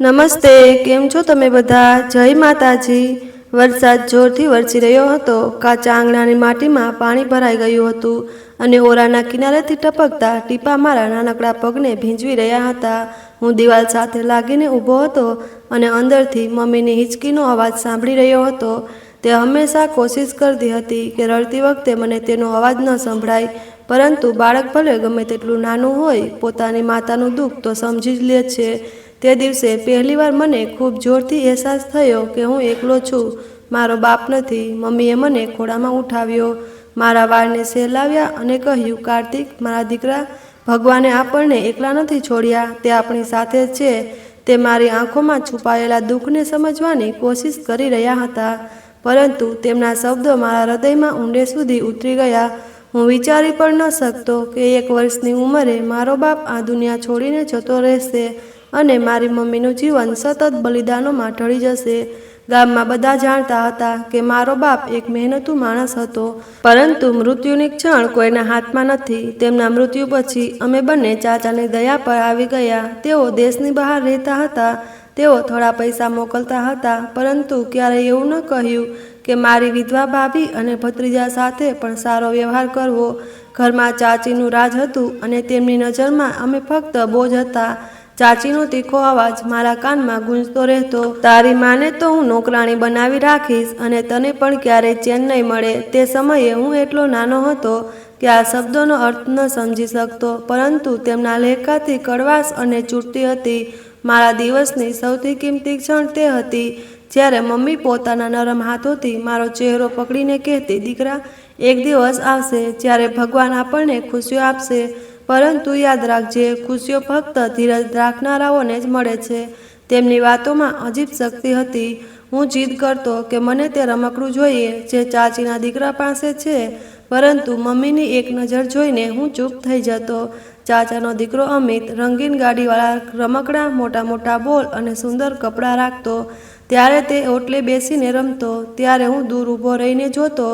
નમસ્તે, કેમ છો તમે બધા? જય માતાજી। વરસાદ જોરથી વરસી રહ્યો હતો। કાચા આંગણાની માટીમાં પાણી ભરાઈ ગયું હતું અને ઓરાના કિનારેથી ટપકતા ટીપા મારા નાનકડા પગને ભીંજવી રહ્યા હતા। હું દિવાલ સાથે લાગીને ઊભો હતો અને અંદરથી મમ્મીની હિંચકીનો અવાજ સાંભળી રહ્યો હતો। તે હંમેશા કોશિશ કરતી હતી કે રડતી વખતે મને તેનો અવાજ ન સંભળાય, પરંતુ બાળક ભલે ગમે તેટલું નાનું હોય, પોતાની માતાનું દુઃખ તો સમજી જ લે છે। તે દિવસે પહેલીવાર મને ખૂબ જોરથી અહેસાસ થયો કે હું એકલો છું, મારો બાપ નથી। મમ્મીએ મને ખોળામાં ઉઠાવ્યો, મારા વાળને સહેલાવ્યા અને કહ્યું, કાર્તિક, મારા દીકરા, ભગવાને આપણને એકલા નથી છોડ્યા, તે આપણી સાથે જ છે। તે મારી આંખોમાં છુપાયેલા દુઃખને સમજવાની કોશિશ કરી રહ્યા હતા, પરંતુ તેમના શબ્દો મારા હૃદયમાં ઊંડે સુધી ઉતરી ગયા। હું વિચારી પણ ન શકતો કે 1 વર્ષની ઉંમરે મારો બાપ આ દુનિયા છોડીને જતો રહેશે અને મારી મમ્મીનું જીવન સતત બલિદાનોમાં ઢળી જશે। ગામમાં બધા જાણતા હતા કે મારો બાપ એક મહેનતુ માણસ હતો, પરંતુ મૃત્યુની ક્ષણ કોઈના હાથમાં નથી। તેમના મૃત્યુ પછી અમે બંને ચાચાની દયા પર આવી ગયા। તેઓ દેશની બહાર રહેતા હતા। તેઓ થોડા પૈસા મોકલતા હતા, પરંતુ ક્યારેય એવું ન કહ્યું કે મારી વિધવા ભાભી અને ભત્રીજા સાથે પણ સારો વ્યવહાર કરવો। ઘરમાં ચાચીનું રાજ હતું અને તેમની નજરમાં અમે ફક્ત બોજ હતા। ચાચીનો તીખો અવાજ મારા કાનમાં ગૂંજતો રહેતો, તારી માને તો હું નોકરાણી બનાવી રાખીશ અને તને પણ ક્યારેય ચેન નહીં મળે। તે સમયે હું એટલો નાનો હતો કે આ શબ્દોનો અર્થ ન સમજી શકતો, પરંતુ તેમના લહેકાથી કડવાશ અને ચૂંટતી હતી। મારા દિવસની સૌથી કિંમતી ક્ષણ તે હતી જ્યારે મમ્મી પોતાના નરમ હાથોથી મારો ચહેરો પકડીને કહેતી, દીકરા, એક દિવસ આવશે જ્યારે ભગવાન આપણને ખુશીઓ આપશે, પરંતુ યાદ રાખજે, ખુશીઓ ફક્ત ધીરજ રાખનારાઓને જ મળે છે। તેમની વાતોમાં અજીબ શક્તિ હતી। હું જીદ કરતો કે મને તે રમકડું જોઈએ જે ચાચીના દીકરા પાસે છે, પરંતુ મમ્મીની એક નજર જોઈને હું ચૂપ થઈ જતો। ચાચાનો દીકરો અમિત રંગીન ગાડીવાળા રમકડાં, મોટા મોટા બોલ અને સુંદર કપડાં રાખતો। ત્યારે તે ઓટલે બેસીને રમતો, ત્યારે હું દૂર ઊભો રહીને જોતો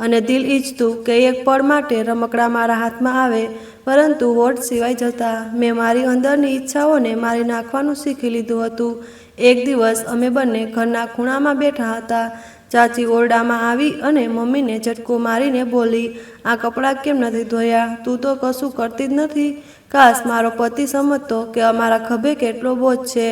અને દિલ ઈચ્છતું કે એક પળ માટે રમકડાં મારા હાથમાં આવે, પરંતુ હોઠ સિવાય જતા। મેં મારી અંદરની ઈચ્છાઓને મારી નાખવાનું શીખી લીધું હતું। એક દિવસ અમે બંને ઘરના ખૂણામાં બેઠા હતા। ચાચી ઓરડામાં આવી અને મમ્મીને ઝટકો મારીને બોલી, આ કપડાં કેમ નથી ધોયા? તું તો કશું કરતી જ નથી। કાશ મારો પતિ સમજતો કે અમારા ખભે કેટલો બોજ છે।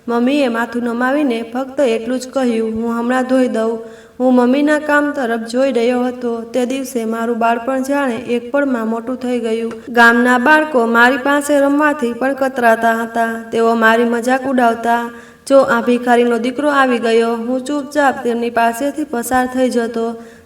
મમ્મીએ માથું નમાવીને ફક્ત એટલું જ કહ્યું, હું હમણાં ધોઈ દઉં। હું મમ્મીના કામ તરફ જોઈ રહ્યો હતો। તે દિવસે મારું બાળપણ જાણે એક પળમાં મોટું થઈ ગયું। ગામના બાળકો મારી પાસે રમવાથી પણ કતરાતા હતા। તેઓ મારી મજાક ઉડાવતા, જો આ ભિખારીનો દીકરો આવી ગયો। હું ચૂપચાપ તેમની પાસેથી પસાર થઈ જતો।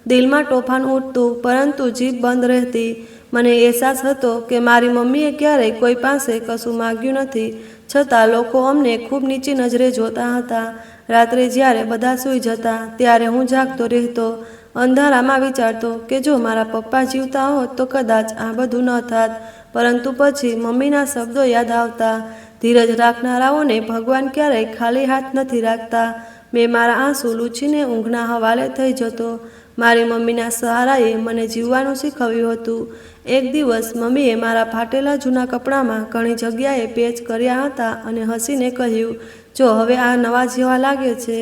દિલમાં તોફાન ઉઠતું, પરંતુ જીભ બંધ રહેતી। મને અહેસાસ હતો કે મારી મમ્મીએ ક્યારેય કોઈ પાસે કશું માગ્યું નથી, છતાં લોકો અમને ખૂબ નીચી નજરે જોતા હતા। રાત્રે જ્યારે બધા સૂઈ જતા, ત્યારે હું જાગતો રહેતો, અંધારામાં વિચારતો કે જો મારા પપ્પા જીવતા હોત તો કદાચ આ બધું ન થાત। પરંતુ પછી મમ્મીના શબ્દો યાદ આવતા, ધીરજ રાખનારાઓને ભગવાન ક્યારેય ખાલી હાથ નથી રાખતા। મેં મારા આંસુ લૂછીને ઊંઘના હવાલે થઈ જતો। મારી મમ્મીના સહારાએ મને જીવવાનું શીખવ્યું હતું। એક દિવસ મમ્મીએ મારા ફાટેલા જૂના કપડામાં ઘણી જગ્યાએ પેચ કર્યા હતા અને હસીને કહ્યું, જો હવે આ નવા જેવા લાગે છે।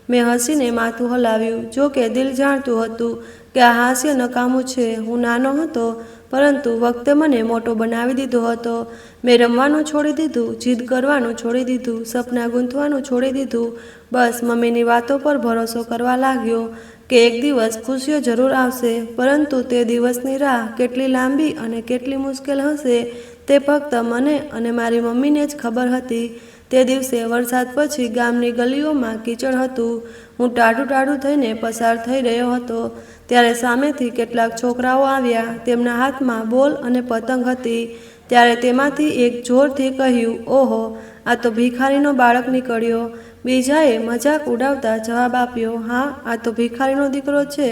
મેં હસીને માથું હલાવ્યું, જો કે દિલ જાણતું હતું કે આ હાસ્ય નકામું છે। હું નાનો હતો, પરંતુ વખતે મને મોટો બનાવી દીધો હતો। મેં રમવાનું છોડી દીધું, જીદ કરવાનું છોડી દીધું, સપના ગૂંથવાનું છોડી દીધું। બસ મમ્મીની વાતો પર ભરોસો કરવા લાગ્યો કે એક દિવસ ખુશીઓ જરૂર આવશે, પરંતુ તે દિવસની રાહ કેટલી લાંબી અને કેટલી મુશ્કેલ હશે તે ફક્ત મને અને મારી મમ્મીને જ ખબર હતી। તે દિવસે વરસાદ પછી ગામની ગલીઓમાં કીચડ હતું। હું ટાઢું થઈને પસાર થઈ રહ્યો હતો, ત્યારે સામેથી કેટલાક છોકરાઓ આવ્યા। તેમના હાથમાં બોલ અને પતંગ હતી। ત્યારે તેમાંથી એક જોરથી કહ્યું, ઓહો, આ તો ભિખારીનો બાળક નીકળ્યો। બીજાએ મજાક ઉડાવતા જવાબ આપ્યો, હા, આ તો ભિખારીનો દીકરો છે,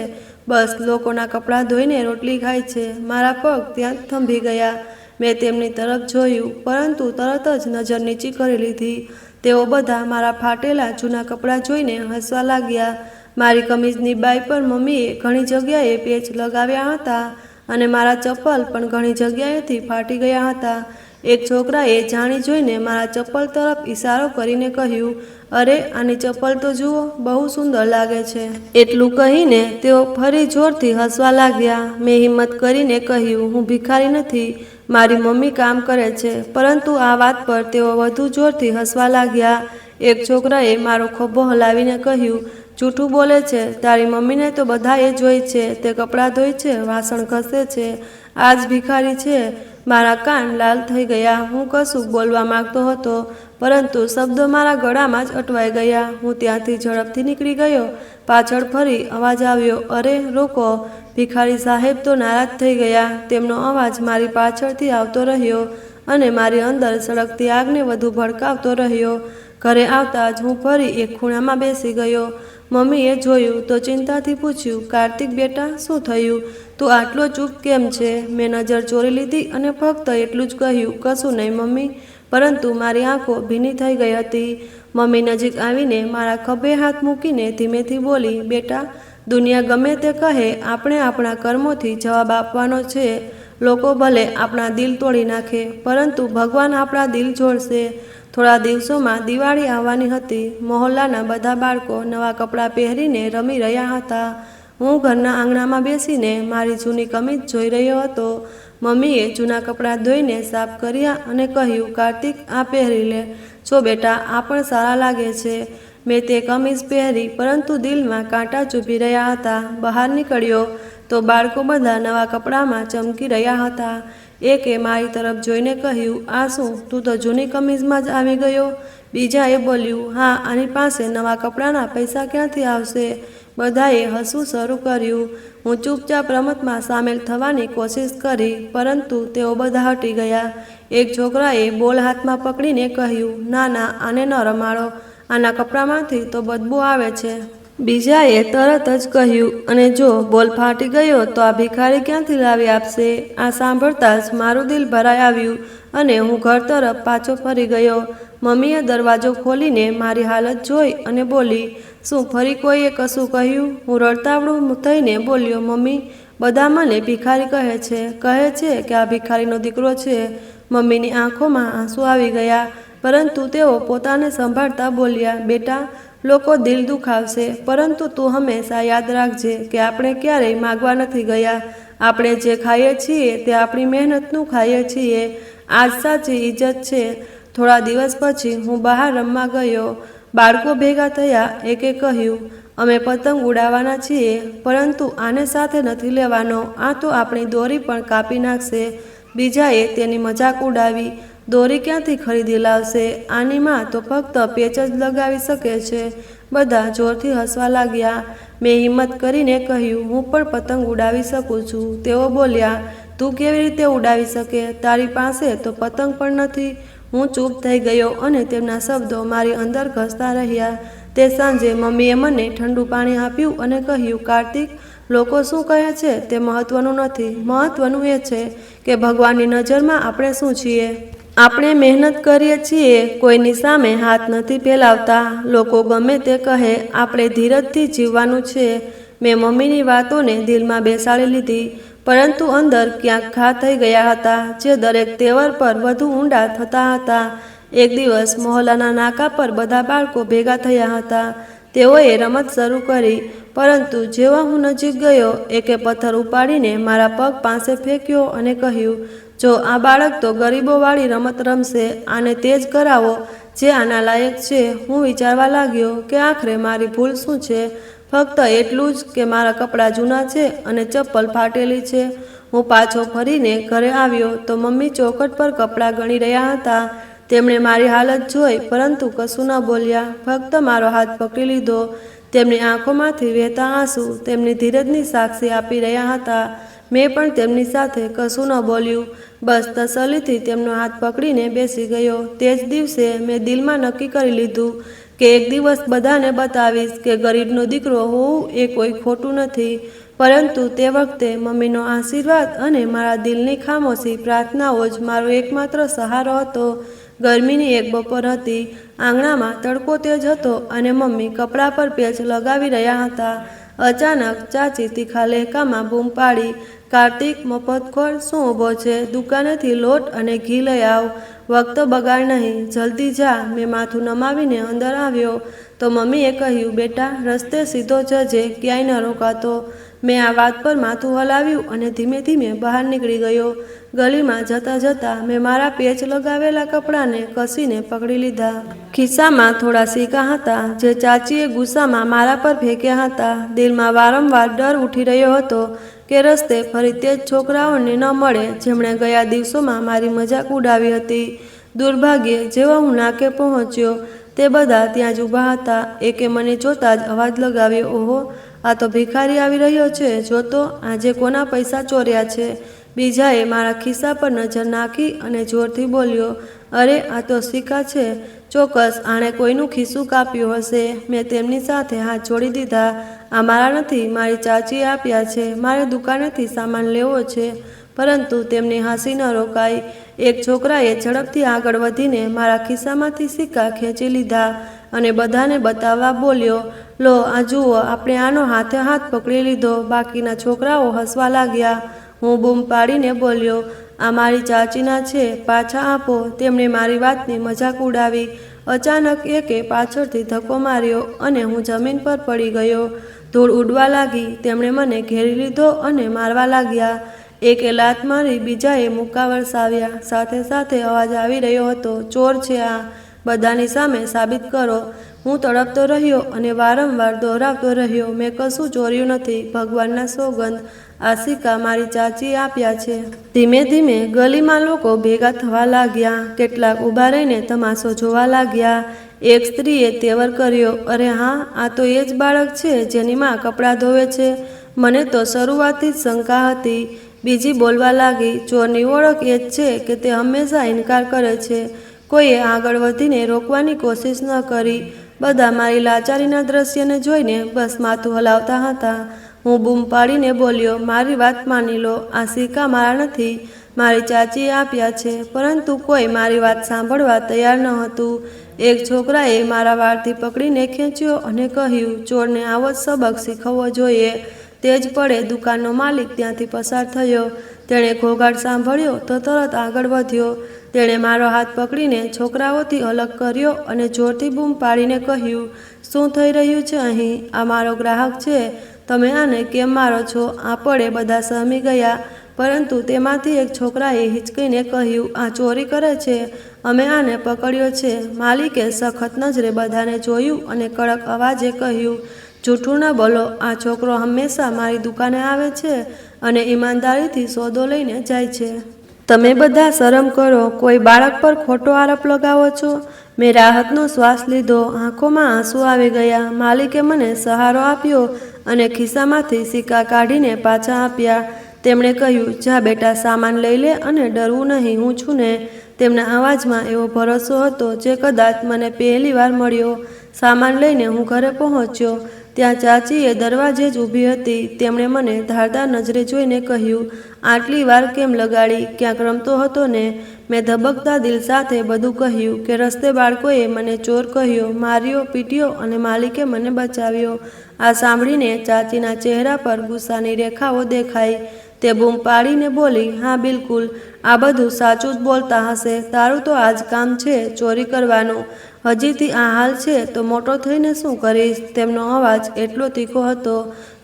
બસ લોકોના કપડાં ધોઈને રોટલી ખાય છે। મારા પગ ત્યાં જ થંભી ગયા। મેં તેમની તરફ જોયું, પરંતુ તરત જ નજર નીચી કરી લીધી। તેઓ બધા મારા ફાટેલા જૂના કપડાં જોઈને હસવા લાગ્યા। મારી કમીઝની બાઈ પર મમ્મીએ ઘણી જગ્યાએ પેચ લગાવ્યા હતા અને મારા ચપ્પલ પણ ઘણી જગ્યાએથી ફાટી ગયા હતા। એક છોકરાએ જાણી જોઈને મારા ચપ્પલ તરફ ઈશારો કરીને કહ્યું, અરે આની ચપ્પલ તો જુઓ, બહુ સુંદર લાગે છે. એટલું કહીને તેઓ ફરી જોરથી હસવા લાગ્યા. મેં હિંમત કરીને કહ્યું, હું ભિખારી નથી, મારી મમ્મી કામ કરે છે. પરંતુ આ વાત પર તેઓ વધુ જોરથી હસવા લાગ્યા. એક છોકરાએ મારો ખભો હલાવીને કહ્યું, જૂઠું બોલે છે, તારી મમ્મીને તો બધાએ જોઈ છે, તે કપડાં ધોઈ છે, વાસણ ઘસે છે, આજ ભિખારી છે. મારા કાન લાલ થઈ ગયા. હું કશું બોલવા માંગતો હતો, પરંતુ શબ્દો મારા ગળામાં જ અટવાઈ ગયા. હું ત્યાંથી ઝડપથી નીકળી ગયો. પાછળ ફરી અવાજ આવ્યો, અરે રોકો. ભિખારી સાહેબ તો નારાજ થઈ ગયા. તેમનો અવાજ મારી પાછળથી આવતો રહ્યો અને મારી અંદર સળગતી આગને વધુ ભડકાવતો રહ્યો. ઘરે આવતા જ હું ફરી એક ખૂણામાં બેસી ગયો. મમ્મીએ જોયું તો ચિંતાથી પૂછ્યું, કાર્તિક બેટા, શું થયું? તું આટલો ચૂપ કેમ છે? મેં નજર ચોરી લીધી અને ફક્ત એટલું જ કહ્યું, કશું નહીં મમ્મી. પરંતુ મારી આંખો ભીની થઈ ગઈ હતી. મમ્મી નજીક આવીને મારા ખભે હાથ મૂકીને ધીમેથી બોલી, બેટા, દુનિયા ગમે તે કહે, આપણે આપણા કર્મોથી જવાબ આપવાનો છે. લોકો ભલે આપણા દિલ તોડી નાખે, પરંતુ ભગવાન આપણા દિલ જોડશે. થોડા દિવસોમાં દિવાળી આવવાની હતી. મહોલ્લાના બધા બાળકો નવા કપડાં પહેરીને રમી રહ્યા હતા. હું ઘરના આંગણામાં બેસીને મારી જૂની કમીજ જોઈ રહ્યો હતો. મમ્મીએ જૂના કપડાં ધોઈને સાફ કર્યા અને કહ્યું, કાર્તિક, આ પહેરી લે. જો બેટા, આ પણ સારા લાગે છે. મેં તે કમીઝ પહેરી, પરંતુ દિલમાં કાંટા ચૂભી રહ્યા હતા. બહાર નીકળ્યો તો બાળકો બધા નવા કપડામાં ચમકી રહ્યા હતા. એકે મારી તરફ જોઈને કહ્યું, આ શું, તું તો જૂની કમીઝમાં જ આવી ગયો? બીજાએ બોલ્યું, હા, આની પાસે નવા કપડાના પૈસા ક્યાંથી આવશે? બધાએ હસવું શરૂ કર્યું. હું ચૂપચાપ રમતમાં સામેલ થવાની કોશિશ કરી, પરંતુ તેઓ બધા હટી ગયા. એક છોકરાએ બોલ હાથમાં પકડીને કહ્યું, ના ના, આને ન રમાડો, આના કપડામાંથી તો બદબૂ આવે છે. બીજાએ તરત જ કહ્યું, અને જો બોલ ફાટી ગયો તો આ ભિખારી ક્યાંથી લાવી આપશે? આ સાંભળતા જ મારું દિલ ભરાઈ આવ્યું અને હું ઘર તરફ પાછો ફરી ગયો. મમ્મીએ દરવાજો ખોલીને મારી હાલત જોઈ અને બોલી, શું ફરી કોઈએ કશું કહ્યું? હું રડતાવડું થઈને બોલ્યો, મમ્મી, બધા મને ભિખારી કહે છે કે આ ભિખારીનો દીકરો છે. મમ્મીની આંખોમાં આંસુ આવી ગયા, પરંતુ તેઓ પોતાને સંભાળતા બોલ્યા, બેટા, લોકો દિલ દુખાવશે, પરંતુ તું હંમેશા યાદ રાખજે કે આપણે ક્યારેય માગવા નથી ગયા. આપણે જે ખાઈએ છીએ તે આપણી મહેનતનું ખાઈએ છીએ. આ જ સાચી ઇજ્જત છે. થોડા દિવસ પછી હું બહાર રમવા ગયો. બાળકો ભેગા થયા. એકે કહ્યું, અમે પતંગ ઉડાવવાના છીએ, પરંતુ આને સાથે નથી લેવાનો, આ તો આપણી દોરી પણ કાપી નાખશે. બીજાએ તેની મજાક ઉડાવી, દોરી ક્યાંથી ખરીદી લાવશે? આની માં તો ફક્ત પેચ જ લગાવી શકે છે. બધા જોરથી હસવા લાગ્યા. મેં હિંમત કરીને કહ્યું, હું પણ પતંગ ઉડાવી શકું છું. તેઓ બોલ્યા, તું કેવી રીતે ઉડાવી શકે? તારી પાસે તો પતંગ પણ નથી. હું ચૂપ થઈ ગયો અને તેમના શબ્દો મારી અંદર ઘસતા રહ્યા. તે સાંજે મમ્મીએ મને ઠંડુ પાણી આપ્યું અને કહ્યું, કાર્તિક, લોકો શું કહે છે તે મહત્વનું નથી. મહત્વનું એ છે કે ભગવાનની નજરમાં આપણે શું છીએ. આપણે મહેનત કરીએ છીએ, કોઈની સામે હાથ નથી ફેલાવતા. લોકો ગમે તે કહે, આપણે ધીરજથી જીવવાનું છે. મેં મમ્મીની વાતોને દિલમાં બેસાડી લીધી, પરંતુ અંદર ક્યાંક ઘા થઈ ગયા હતા, જે દરેક તેવર પર વધુ ઊંડા થતા હતા. એક દિવસ મહોલ્લાના નાકા પર બધા બાળકો ભેગા થયા હતા. તેઓએ રમત શરૂ કરી, પરંતુ જેવા હું નજીક ગયો, એકે પથ્થર ઉપાડીને મારા પગ પાસે ફેંક્યો અને કહ્યું, જો આ બાળક તો ગરીબોવાળી રમત રમશે, આને તે જ કરાવો જે આના લાયક છે. હું વિચારવા લાગ્યો કે આખરે મારી ભૂલ શું છે. ફક્ત એટલું જ કે મારા કપડાં જૂના છે અને ચપ્પલ ફાટેલી છે. હું પાછો ફરીને ઘરે આવ્યો તો મમ્મી ચોખટ પર કપડાં ગણી રહ્યા હતા. તેમણે મારી હાલત જોઈ, પરંતુ કશું ન બોલ્યા, ફક્ત મારો હાથ પકડી લીધો. તેમની આંખોમાંથી વહેતા આંસુ તેમની ધીરજની સાક્ષી આપી રહ્યા હતા. મેં પણ તેમની સાથે કશું ન બોલ્યું, બસ તસલ્લીથી તેમનો હાથ પકડીને બેસી ગયો. તે જ દિવસે મેં દિલમાં નક્કી કરી લીધું કે એક દિવસ બધાને બતાવીશ કે ગરીબનો દીકરો હોવું એ કોઈ ખોટું નથી. પરંતુ તે વખતે મમ્મીનો આશીર્વાદ અને મારા દિલની ખામોશી પ્રાર્થનાઓ જ મારો એકમાત્ર સહારો હતો. ગરમીની એક બપોર હતી. આંગણામાં તડકો તેજ હતો અને મમ્મી કપડાં પર પેચ લગાવી રહ્યા હતા. અચાનક ચાચી તીખા લહેકામાં બૂમ પાડી, કાર્તિક, મફતખોર, શું ઊભો છે? દુકાનેથી લોટ અને ઘી લઈ આવ. વખત બગાડ નહીં, જલ્દી જા. મેં માથું નમાવીને અંદર આવ્યો તો મમ્મીએ કહ્યું, બેટા રસ્તે સીધો જજે, ક્યાંય ન રોકાતો. મેં આ વાત પર માથું હલાવ્યું અને ધીમે ધીમે બહાર નીકળી ગયો. ગલીમાં જતાં જતાં મેં મારા પેચ લગાવેલા કપડાને કસીને પકડી લીધા. ખિસ્સામાં થોડા સિક્કા હતા જે ચાચીએ ગુસ્સામાં મારા પર ફેંક્યા હતા. દિલમાં વારંવાર ડર ઉઠી રહ્યો હતો કે રસ્તે ફરી તે જ છોકરાઓને ન મળે જેમણે ગયા દિવસોમાં મારી મજાક ઉડાવી હતી. દુર્ભાગ્યે જેવો હું નાકે પહોંચ્યો તે બધા ત્યાં જ ઊભા હતા. એકે મને જોતાં જ અવાજ લગાવ્યો, ઓહો, આ તો ભિખારી આવી રહ્યો છે. જોતો આજે કોના પૈસા ચોર્યા છે. બીજાએ મારા ખિસ્સા પર નજર નાખી અને જોરથી બોલ્યો, અરે આ તો સિક્કા છે. ચોક્કસ આણે કોઈનું ખિસ્સું કાપ્યું હશે. મેં તેમની સાથે હાથ જોડી દીધા. આ મારા નથી, મારી ચાચીએ આપ્યા છે. મારે દુકાનેથી સામાન લેવો છે. પરંતુ તેમની હાંસી ન રોકાઈ. એક છોકરાએ ઝડપથી આગળ વધીને મારા ખિસ્સામાંથી સિક્કા ખેંચી લીધા અને બધાને બતાવવા બોલ્યો, લો આ જુઓ, આપણે આનો હાથે હાથ પકડી લીધો. બાકીના છોકરાઓ હસવા લાગ્યા. હું બૂમ પાડીને બોલ્યો, આ મારી ચાચીના છે, પાછા આપો. તેમણે મારી વાતની મજાક ઉડાવી. અચાનક એકે પાછળથી ધક્કો માર્યો અને હું જમીન પર પડી ગયો. ધૂળ ઉડવા લાગી. તેમણે મને ઘેરી લીધો અને મારવા લાગ્યા. એકે લાત મારી, બીજાએ મુક્કા વરસાવ્યા. સાથે સાથે અવાજ આવી રહ્યો હતો, ચોર છે આ, બધાની સામે સાબિત કરો. હું તડપતો રહ્યો અને વારંવાર દોહરાવતો રહ્યો, મેં કશું ચોર્યું નથી. ભગવાનના સોગંદ, આ સિક્કા મારી ચાચીએ આપ્યા છે. ધીમે ધીમે ગલીમાં લોકો ભેગા થવા લાગ્યા. કેટલાક ઊભા રહીને તમાશો જોવા લાગ્યા. એક સ્ત્રીએ તેવર કર્યો, અરે હા, આ તો એ જ બાળક છે જેની માં કપડાં ધોવે છે. મને તો શરૂઆતથી જ શંકા હતી. બીજી બોલવા લાગી, ચોરની ઓળખ એ જ છે કે તે હંમેશા ઇનકાર કરે છે. કોઈએ આગળ વધીને રોકવાની કોશિશ ન કરી. બધા મારી લાચારીના દ્રશ્યને જોઈને બસ માથું હલાવતા હતા. હું બૂમ પાડીને બોલ્યો, મારી વાત માની લો, આ સિક્કા મારા નથી, મારી ચાચીએ આપ્યા છે. પરંતુ કોઈ મારી વાત સાંભળવા તૈયાર ન હતું. એક છોકરાએ મારા વાળથી પકડીને ખેંચ્યો અને કહ્યું, ચોરને આવો જ સબક શીખવવો જોઈએ. તે જ પડે દુકાનનો માલિક ત્યાંથી પસાર થયો. તેણે ઘોઘાટ સાંભળ્યો તો તરત આગળ વધ્યો. તેણે મારો હાથ પકડીને છોકરાઓથી અલગ કર્યો અને જોરથી બૂમ પાડીને કહ્યું, શું થઈ રહ્યું છે અહીં? આ મારો ગ્રાહક છે, તમે આને કેમ મારો છો? આ પડે બધા સહમી ગયા. પરંતુ તેમાંથી એક છોકરાએ હિચકીને કહ્યું, આ ચોરી કરે છે, અમે આને પકડ્યો છે. માલિકે સખત નજરે બધાને જોયું અને કડક અવાજે કહ્યું, જૂઠું ન બોલો. આ છોકરો હંમેશા મારી દુકાને આવે છે અને ઈમાનદારીથી સોદો લઈને જાય છે. તમે બધા શરમ કરો, કોઈ બાળક પર ખોટો આરોપ લગાવો છો. મેં રાહતનો શ્વાસ લીધો. આંખોમાં આંસુ આવી ગયા. માલિકે મને સહારો આપ્યો અને ખિસ્સામાંથી સિક્કા કાઢીને પાછા આપ્યા. તેમણે કહ્યું, જા બેટા, સામાન લઈ લે અને ડરવું નહીં, હું છું ને. તેમના અવાજમાં એવો ભરોસો હતો જે કદાચ મને પહેલી વાર મળ્યો. સામાન લઈને હું ઘરે પહોંચ્યો. ત્યાં ચાચીએ દરવાજે જ ઊભી હતી. તેમણે મને ધારદાર નજરે જોઈને કહ્યું, આટલી વાર કેમ લગાડી? ક્યાંક રમતો હતો ને? મેં ધબકતા દિલ સાથે બધું કહ્યું કે રસ્તે બાળકોએ મને ચોર કહ્યો, માર્યો, પીટ્યો અને માલિકે મને બચાવ્યો. આ સાંભળીને ચાચીના ચહેરા પર ગુસ્સાની રેખાઓ દેખાઈ. તે બૂમ પાડીને બોલી, હા બિલકુલ, આ બધું સાચું જ બોલતા હશે. તારું તો આ જ કામ છે, ચોરી કરવાનું. હજીથી આ હાલ છે તો મોટો થઈને શું કરીશ? તેમનો અવાજ એટલો તીખો હતો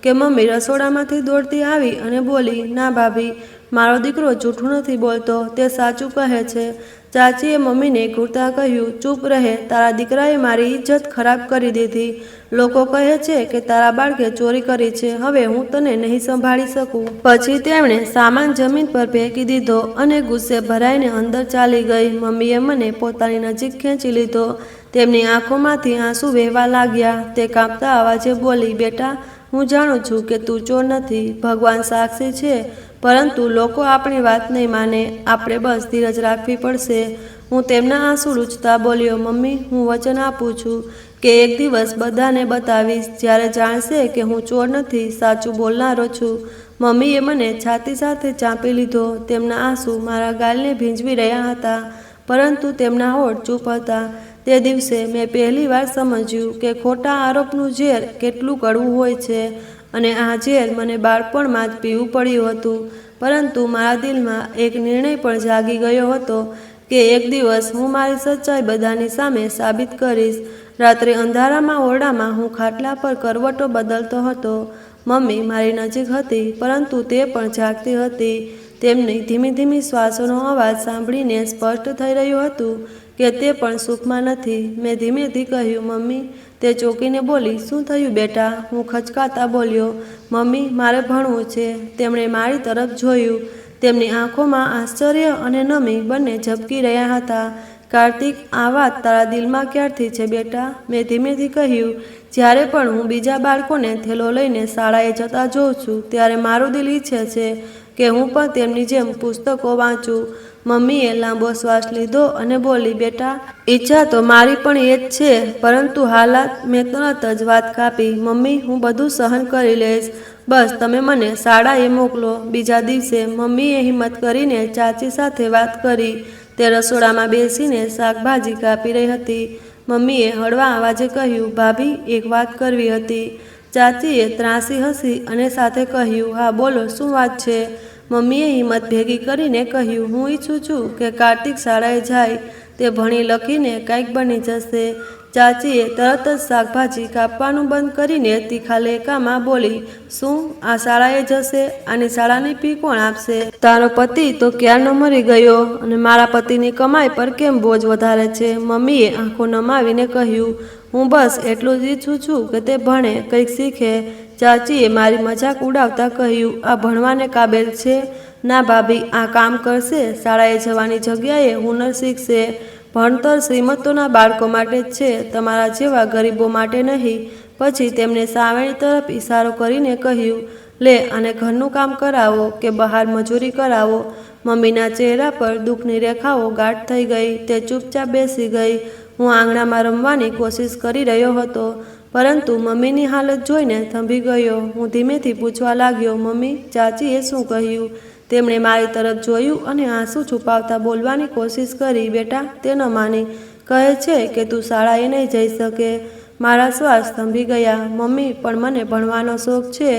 કે મમ્મી રસોડામાંથી દોડતી આવી અને બોલી, ના ભાભી, મારો દીકરો જૂઠું નથી બોલતો, તે સાચું કહે છે. ચાચીએ મમ્મીને ઘૂરતા કહ્યું, ચૂપ રહે, તારા દીકરાએ મારી ઇજ્જત ખરાબ કરી દીધી. લોકો કહે છે કે તારા બાળકે ચોરી કરી છે. હવે હું તને નહીં સંભાળી શકું. પછી તેમણે સામાન જમીન પર ફેંકી દીધો અને ગુસ્સે ભરાઈને અંદર ચાલી ગઈ. મમ્મીએ મને પોતાની નજીક ખેંચી લીધો. તેમની આંખોમાંથી આંસુ વહેવા લાગ્યા. તે કાંપતા અવાજે બોલી, બેટા, હું જાણું છું કે તું ચોર નથી, ભગવાન સાક્ષી છે, પરંતુ લોકો આપણી વાત નહીં માને. આપણે બસ ધીરજ રાખવી પડશે. હું તેમના આંસુ લૂછતા બોલ્યો, મમ્મી, હું વચન આપું છું કે એક દિવસ બધાને બતાવીશ, જ્યારે જાણશે કે હું ચોર નથી, સાચું બોલનારો છું. મમ્મીએ મને છાતી સાથે ચાંપી લીધો. તેમના આંસુ મારા ગાલને ભીંજવી રહ્યા હતા, પરંતુ તેમના હોઠ ચૂપ હતા. તે દિવસે મેં પહેલી વાર સમજ્યું કે ખોટા આરોપનું ઝેર કેટલું કડવું હોય છે. અને આ ઝેર મને બાળપણમાં જ પીવું પડ્યું હતું. પરંતુ મારા દિલમાં એક નિર્ણય પણ જાગી ગયો હતો કે એક દિવસ હું મારી સચ્ચાઈ બધાની સામે સાબિત કરીશ. રાત્રે અંધારામાં ઓરડામાં હું ખાટલા પર કરવટો બદલતો હતો. મમ્મી મારી નજીક હતી, પરંતુ તે પણ જાગતી હતી. તેમની ધીમી ધીમી શ્વાસોનો અવાજ સાંભળીને સ્પષ્ટ થઈ રહ્યું હતું કે તે પણ સુખમાં નથી. મેં ધીમેથી કહ્યું, મમ્મી. તે ચોંકીને બોલી, શું થયું બેટા? હું ખચકાતા બોલ્યો, મમ્મી, મારે ભણવું છે. તેમણે મારી તરફ જોયું. તેમની આંખોમાં આશ્ચર્ય અને નમી બંને ઝબકી રહ્યા હતા. કાર્તિક, આ વાત તારા દિલમાં ક્યારથી છે બેટા? મેં ધીમેથી કહ્યું, જ્યારે પણ હું બીજા બાળકોને થેલો લઈને શાળાએ જતા જોઉં છું, ત્યારે મારું દિલ ઈચ્છે છે કે હું પણ તેમની જેમ પુસ્તકો વાંચું. મમ્મીએ લાંબો શ્વાસ લીધો અને બોલી, બેટા, ઈચ્છા તો મારી પણ એ જ છે, પરંતુ હાલાત. મેં તરત જ વાત કાપી, મમ્મી, હું બધું સહન કરી લઈશ. બસ તમે મને શાળાએ મોકલો. બીજા દિવસે મમ્મીએ હિંમત કરીને ચાચી સાથે વાત કરી. તે રસોડામાં બેસીને શાકભાજી કાપી રહી હતી. મમ્મીએ હળવા અવાજે કહ્યું, ભાભી, એક વાત કરવી હતી. ચાચીએ ત્રાંસી હસી અને સાથે કહ્યું, હા બોલો, શું વાત છે? મમ્મીએ હિંમત ભેગી કરીને કહ્યું, હું ઈચ્છું છું કે કાર્તિક શાળાએ જાય. તે ભણી લખીને કંઈક બની જશે. ચાચીએ તરત જ શાકભાજી કાપવાનું બંધ કરીને તીખા લહેકામાં બોલી, શું? આ શાળાએ જશે? આની શાળાની ફી કોણ આપશે? તારો પતિ તો ક્યારનો મરી ગયો, અને મારા પતિની કમાઈ પર કેમ બોજ વધારે છે? મમ્મીએ આંખો નમાવીને કહ્યું, હું બસ એટલું જ ઈચ્છું છું કે તે ભણે, કંઈક શીખે. ચાચીએ મારી મજાક ઉડાવતા કહ્યું, આ ભણવાને કાબેલ છે? ના ભાભી, આ કામ કરશે. શાળાએ જવાની જગ્યાએ હુનર શીખશે. ભણતર શ્રીમંતોના બાળકો માટે જ છે, તમારા જેવા ગરીબો માટે નહીં. પછી તેમણે સાવેણી તરફ ઈશારો કરીને કહ્યું, લે, આને ઘરનું કામ કરાવો કે બહાર મજૂરી કરાવો. મમ્મીના ચહેરા પર દુઃખની રેખાઓ ગાઢ થઈ ગઈ. તે ચૂપચાપ બેસી ગઈ. હું આંગણામાં રમવાની કોશિશ કરી રહ્યો હતો, પરંતુ મમ્મીની હાલત જોઈને થંભી ગયો. હું ધીમેથી પૂછવા લાગ્યો, મમ્મી, ચાચીએ શું કહ્યું? તેમણે મારી તરફ જોયું અને આંસુ છુપાવતા બોલવાની કોશિશ કરી, બેટા, તે ન માની. કહે છે કે તું શાળાએ નહીં જઈ શકે. મારા શ્વાસ થંભી ગયા. મમ્મી, પણ મને ભણવાનો શોખ છે.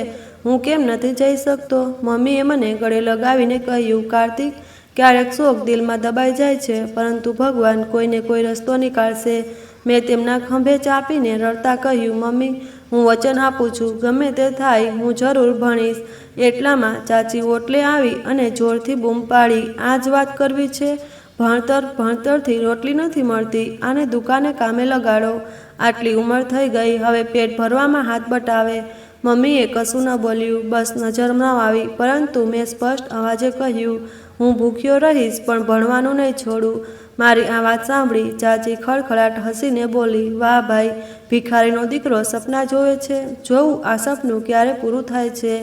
હું કેમ નથી જઈ શકતો? મમ્મીએ મને ગળે લગાવીને કહ્યું, કાર્તિક, ક્યારેક શોખ દિલમાં દબાઈ જાય છે, પરંતુ ભગવાન કોઈને કોઈ રસ્તો નીકાળશે. મેં તેમના ખંભે ચાપીને રડતા કહ્યું, મમ્મી, હું વચન આપું છું, ગમે તે થાય, હું જરૂર ભણીશ. એટલામાં ચાચી ઓટલે આવી અને જોરથી બૂમ પાડી, આ જ વાત કરવી છે? ભણતરથી રોટલી નથી મળતી. આને દુકાને કામે લગાડો. આટલી ઉંમર થઈ ગઈ, હવે પેટ ભરવામાં હાથ બટાવે. મમ્મીએ કશું ન બોલ્યું, બસ નજર ન આવી. પરંતુ મેં સ્પષ્ટ અવાજે કહ્યું, હું ભૂખ્યો રહીશ, પણ ભણવાનું નહીં છોડું. મારી આ વાત સાંભળી ચાચી ખડખડાટ હસીને બોલી, વાહ ભાઈ, ભિખારીનો દીકરો સપના જોવે છે. જોવું આ સપનું ક્યારે પૂરું થાય છે.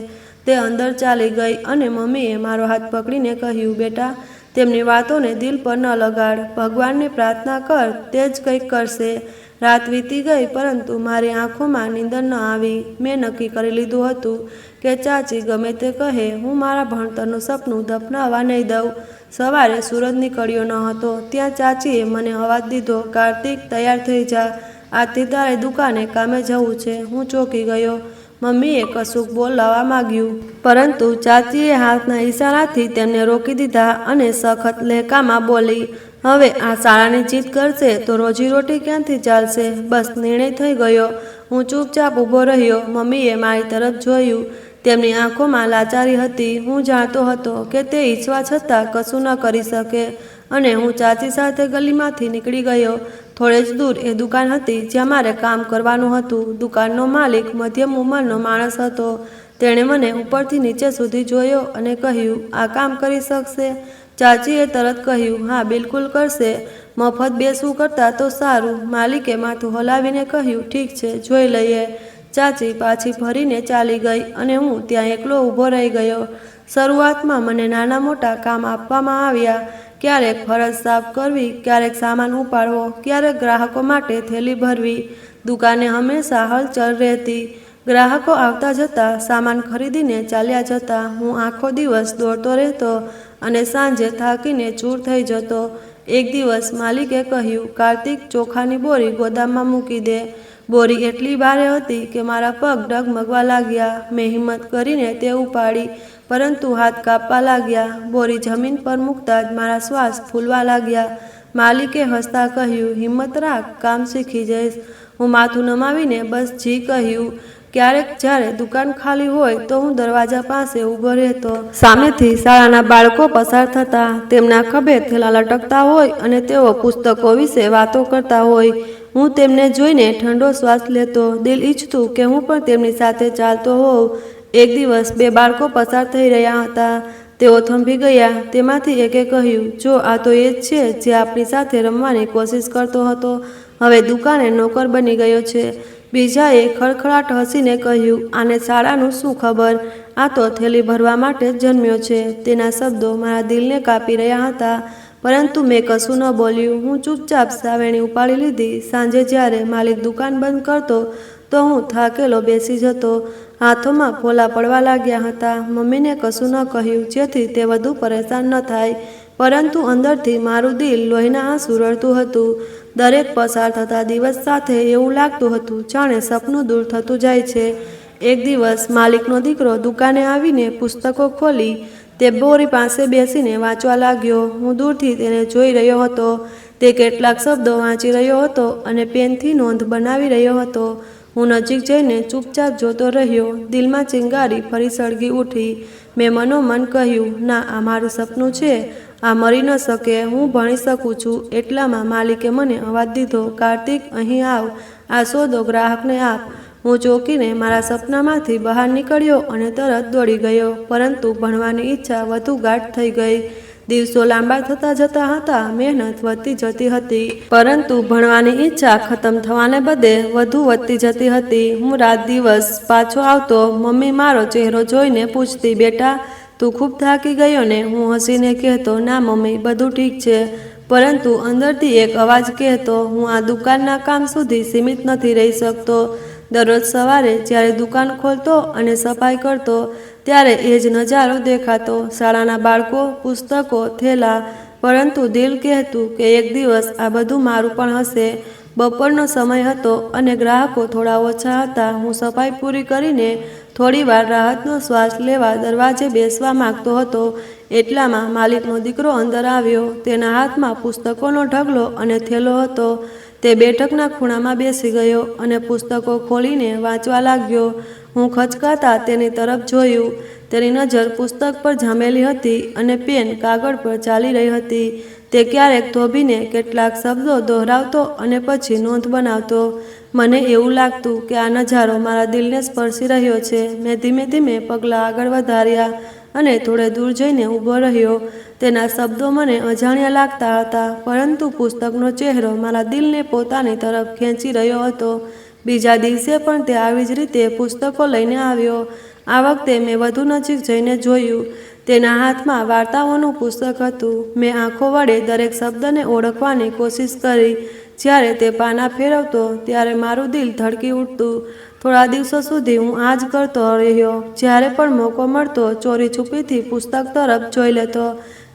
તે અંદર ચાલી ગઈ અને મમ્મીએ મારો હાથ પકડીને કહ્યું, બેટા, તેમની વાતોને દિલ પર ન લગાડ. ભગવાનને પ્રાર્થના કર, તે જ કંઈક કરશે. રાત વીતી ગઈ, પરંતુ મારી આંખોમાં નીંદર ન આવી. મેં નક્કી કરી લીધું હતું કે ચાચી ગમે તે કહે, હું મારા ભણતરનું સપનું દફનાવવા નહીં દઉં. સવારે સૂરજ નીકળ્યો ન હતો ત્યાં ચાચીએ મને અવાજ દીધો, કાર્તિક, તૈયાર થઈ જા. આજથી તારે દુકાને કામે જવું છે. હું ચોંકી ગયો. મમ્મીએ કશુંક બોલાવવા માંગ્યું, પરંતુ ચાચીએ હાથના ઈશારાથી તેમને રોકી દીધા અને સખત લહેકામાં બોલી, હવે આ શાળાની જીત કરશે તો રોજીરોટી ક્યાંથી ચાલશે? બસ નિર્ણય થઈ ગયો. હું ચૂપચાપ ઊભો રહ્યો. મમ્મીએ મારી તરફ જોયું. તેમની આંખોમાં લાચારી હતી. હું જાણતો હતો કે તે ઈચ્છવા છતાં કશું ન કરી શકે. અને હું ચાચી સાથે ગલીમાંથી નીકળી ગયો. થોડે જ દૂર એ દુકાન હતી જ્યાં મારે કામ કરવાનું હતું. દુકાનનો માલિક મધ્યમ ઉંમરનો માણસ હતો. તેણે મને ઉપરથી નીચે સુધી જોયો અને કહ્યું, આ કામ કરી શકશે? ચાચીએ તરત કહ્યું, હા, બિલકુલ કરશે. મફત બેસવું કરતાં તો સારું. માલિકે માથું હલાવીને કહ્યું, ઠીક છે, જોઈ લઈએ. ચાચી પાછી ફરીને ચાલી ગઈ અને હું ત્યાં એકલો ઊભો રહી ગયો. શરૂઆતમાં મને નાના મોટા કામ આપવામાં આવ્યા. ક્યારેક ફરજ સાફ કરવી, ક્યારેક સામાન ઉપાડવો, ક્યારેક ગ્રાહકો માટે થેલી ભરવી. દુકાને હંમેશા હલચલ રહેતી. ગ્રાહકો આવતા જતા, સામાન ખરીદીને ચાલ્યા જતા. હું આખો દિવસ દોડતો રહેતો અને સાંજે થાકીને ચૂર થઈ જતો. એક દિવસ માલિકે કહ્યું, કાર્તિક, ચોખાની બોરી ગોદામમાં મૂકી દે. બોરી એટલી ભારે હતી કે મારા પગ ડગમગવા લાગ્યા. મેં હિંમત કરીને તે ઉપાડી, પરંતુ હાથ કાપવા લાગ્યા. બોરી જમીન પર મૂકતા જ મારા શ્વાસ ફૂલવા લાગ્યા. માલિકે હસતા કહ્યું, હિંમત રાખ, કામ શીખી જઈશ. હું માથું નમાવીને બસ જી કહ્યું. ક્યારેક જ્યારે દુકાન ખાલી હોય તો હું દરવાજા પાસે ઊભો રહેતો. સામેથી શાળાના બાળકો પસાર થતા, તેમના ખભે થેલા લટકતા હોય અને તેઓ પુસ્તકો વિશે વાતો કરતા હોય. હું તેમને જોઈને ઠંડો શ્વાસ લેતો. દિલ ઈચ્છતું કે હું પણ તેમની સાથે ચાલતો હોઉં. એક દિવસ 2 બાળકો પસાર થઈ રહ્યા હતા. તેઓ થંભી ગયા. તેમાંથી એકે કહ્યું, જો આ તો એ જ છે જે આપણી સાથે રમવાની કોશિશ કરતો હતો, હવે દુકાને નોકર બની ગયો છે. બીજાએ ખડખડાટ હસીને કહ્યું, આને શાળાનું શું ખબર, આ તો થેલી ભરવા માટે જ જન્મ્યો છે. તેના શબ્દો મારા દિલને કાપી રહ્યા હતા, પરંતુ મેં કશું ન બોલ્યું. હું ચૂપચાપ સાવેણી ઉપાડી લીધી. સાંજે જ્યારે માલિક દુકાન બંધ કરતો તો હું થાકેલો બેસી જતો. હાથોમાં ફોલા પડવા લાગ્યા હતા. મમ્મીને કશું ન કહ્યું જેથી તે વધુ પરેશાન ન થાય, પરંતુ અંદરથી મારું દિલ લોહીના આંસુ રડતું હતું. દરેક પસાર થતા દિવસ સાથે એવું લાગતું હતું જાણે સપનું દૂર થતું જાય છે. એક દિવસ માલિકનો દીકરો દુકાને આવીને પુસ્તકો ખોલી તે બોરી પાસે બેસીને વાંચવા લાગ્યો. હું દૂરથી તેને જોઈ રહ્યો હતો. તે કેટલાક શબ્દો વાંચી રહ્યો હતો અને પેનથી નોંધ બનાવી રહ્યો હતો. હું નજીક જઈને ચૂપચાપ જોતો રહ્યો. દિલમાં ચિંગારી ફરી સળગી ઉઠી. મેં મનોમન કહ્યું, ના, આ મારું સપનું છે, આ મરી ન શકે, હું ભણી શકું છું. એટલામાં માલિકે મને અવાજ દીધો, કાર્તિક, અહીં આવ, આ સોદો ગ્રાહકને આપ. હું ચોંકીને મારા સપનામાંથી બહાર નીકળ્યો અને તરત દોડી ગયો, પરંતુ ભણવાની ઈચ્છા વધુ ગાઢ થઈ ગઈ. દિવસો લાંબા થતા જતા હતા. મહેનત વધતી જતી હતી, પરંતુ ભણવાની ઈચ્છા ખતમ થવાને બદલે વધુ વધતી જતી હતી. હું રાત દિવસ પાછો આવતો. મમ્મી મારો ચહેરો જોઈને પૂછતી, બેટા, તું ખૂબ થાકી ગયો ને? હું હસીને કહેતો, ના મમ્મી, બધું ઠીક છે. પરંતુ અંદરથી એક અવાજ કહેતો, હું આ દુકાનના કામ સુધી સીમિત નથી રહી શકતો. દરરોજ સવારે જ્યારે દુકાન ખોલતો અને સફાઈ કરતો ત્યારે એ જ નજારો દેખાતો, શાળાના બાળકો, પુસ્તકો, થેલા. પરંતુ દિલ કહેતું કે એક દિવસ આ બધું મારું પણ હશે. બપોરનો સમય હતો અને ગ્રાહકો થોડા ઓછા હતા. હું સફાઈ પૂરી કરીને થોડીવાર રાહતનો શ્વાસ લેવા દરવાજે બેસવા માંગતો હતો. એટલામાં માલિકનો દીકરો અંદર આવ્યો. તેના હાથમાં પુસ્તકોનો ઢગલો અને થેલો હતો. તે બેઠકના ખૂણામાં બેસી ગયો અને પુસ્તકો ખોલીને વાંચવા લાગ્યો. હું ખચકાતા તેની તરફ જોયું. તેની નજર પુસ્તક પર જામેલી હતી અને પેન કાગળ પર ચાલી રહી હતી. તે ક્યારેક થોભીને કેટલાક શબ્દો દોહરાવતો અને પછી નોંધ બનાવતો. મને એવું લાગતું કે આ નજારો મારા દિલને સ્પર્શી રહ્યો છે. મેં ધીમે ધીમે પગલાં આગળ વધાર્યા અને થોડે દૂર જઈને ઊભો રહ્યો. તેના શબ્દો મને અજાણ્યા લાગતા હતા, પરંતુ પુસ્તકનો ચહેરો મારા દિલને પોતાની તરફ ખેંચી રહ્યો હતો. બીજા દિવસે પણ તે આવી જ રીતે પુસ્તકો લઈને આવ્યો. આ વખતે મેં વધુ નજીક જઈને જોયું. તેના હાથમાં વાર્તાઓનું પુસ્તક હતું. મેં આંખો વડે દરેક શબ્દને ઓળખવાની કોશિશ કરી. જ્યારે તે પાના ફેરવતો ત્યારે મારું દિલ ધડકી ઉઠતું. થોડા દિવસો સુધી હું આ જ કરતો રહ્યો. જ્યારે પણ મોકો મળતો ચોરી છુપીથી પુસ્તક તરફ જોઈ લેતો.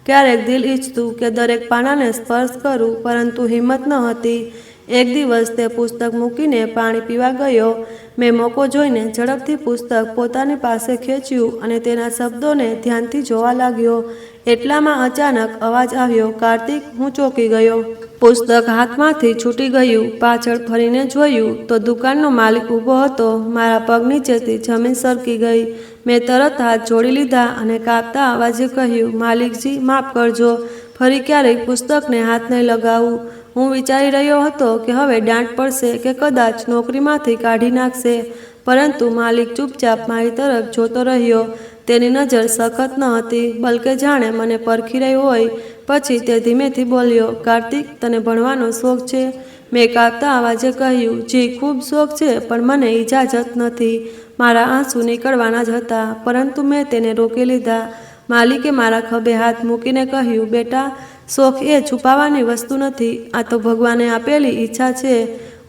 ક્યારેક દિલ ઈચ્છતું કે દરેક પાનાને સ્પર્શ કરું, પરંતુ હિંમત ન હતી. એક દિવસ તે પુસ્તક મૂકીને પાણી પીવા ગયો. મેં મોકો જોઈને ઝડપથી પુસ્તક પોતાની પાસે ખેંચ્યું અને તેના શબ્દોને ધ્યાનથી જોવા લાગ્યો. એટલામાં અચાનક અવાજ આવ્યો, કાર્તિક! હું ચોંકી ગયો. પુસ્તક હાથમાંથી છૂટી ગયું. પાછળ ફરીને જોયું તો દુકાનનો માલિક ઊભો હતો. મારા પગ નીચેથી જમીન સરકી ગઈ. મેં તરત હાથ જોડી લીધા અને કાપતા અવાજે કહ્યું, માલિકજી, માફ કરજો, ફરી ક્યારેય પુસ્તકને હાથ નહીં લગાવું. હું વિચારી રહ્યો હતો કે હવે દાંટ પડશે કે કદાચ નોકરીમાંથી કાઢી નાખશે, પરંતુ માલિક ચૂપચાપ મારી તરફ જોતો રહ્યો. તેની નજર સખત ન હતી, બલકે જાણે મને પરખી રહી હોય. પછી તે ધીમેથી બોલ્યો, કાર્તિક, તને ભણવાનો શોખ છે? મેં કાપતા અવાજે કહ્યું, જી, ખૂબ શોખ છે, પણ મને ઇજાજત નથી. મારા આંસુ નીકળવાના જ હતા, પરંતુ મેં તેને રોકી લીધા. માલિકે મારા ખભે હાથ મૂકીને કહ્યું, બેટા, શોખ એ છુપાવવાની વસ્તુ નથી, આ તો ભગવાને આપેલી ઈચ્છા છે.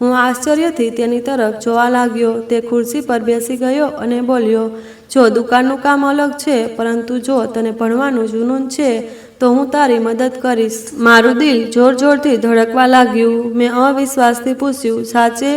હું આશ્ચર્યથી તેની તરફ જોવા લાગ્યો. તે ખુરશી પર બેસી ગયો અને બોલ્યો, જો દુકાનનું કામ અલગ છે, પરંતુ જો તને ભણવાનું જુનૂન છે તો હું તારી મદદ કરીશ. મારું દિલ જોર જોરથી ધડકવા લાગ્યું. મેં અવિશ્વાસથી પૂછ્યું, સાચે?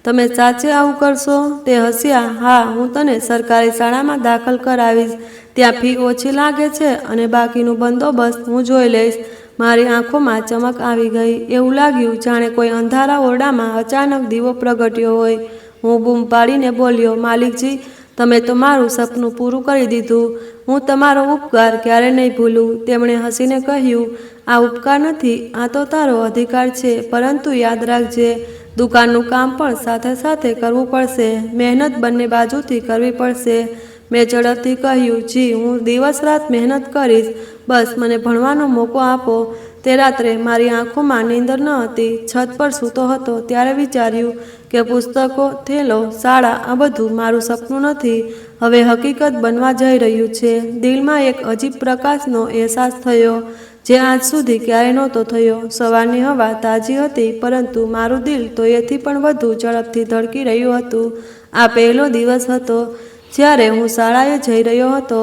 તમે સાચે આવું કરશો? તે હસ્યા. હા, હું તને સરકારી શાળામાં દાખલ કરાવીશ. ત્યાં ફી ઓછી લાગે છે અને બાકીનું બંદોબસ્ત હું જોઈ લઈશ. મારી આંખોમાં ચમક આવી ગઈ. એવું લાગ્યું જાણે કોઈ અંધારા ઓરડામાં અચાનક દીવો પ્રગટ્યો હોય. હું બૂમ પાડીને બોલ્યો, માલિકજી, તમે તો મારું સપનું પૂરું કરી દીધું. હું તમારો ઉપકાર ક્યારે નહીં ભૂલું. તેમણે હસીને કહ્યું, આ ઉપકાર નથી, આ તો તારો અધિકાર છે. પરંતુ યાદ રાખજે, દુકાનનું કામ પણ સાથે સાથે કરવું પડશે. મહેનત બંને બાજુથી કરવી પડશે. મેં ઝડપથી કહ્યું, જી, હું દિવસ રાત મહેનત કરીશ. બસ મને ભણવાનો મોકો આપો. તે રાત્રે મારી આંખોમાં નીંદર ન હતી. છત પર સૂતો હતો ત્યારે વિચાર્યું કે પુસ્તકો, થેલો, શાળા આ બધું મારું સપનું નથી, હવે હકીકત બનવા જઈ રહ્યું છે. દિલમાં એક અજીબ પ્રકાશનો અહેસાસ થયો જે આજ સુધી ક્યારેય નહોતો થયો. સવારની હવા તાજી હતી પરંતુ મારું દિલ તો એથી પણ વધુ ઝડપથી ધડકી રહ્યું હતું. આ પહેલો દિવસ હતો જ્યારે હું શાળાએ જઈ રહ્યો હતો.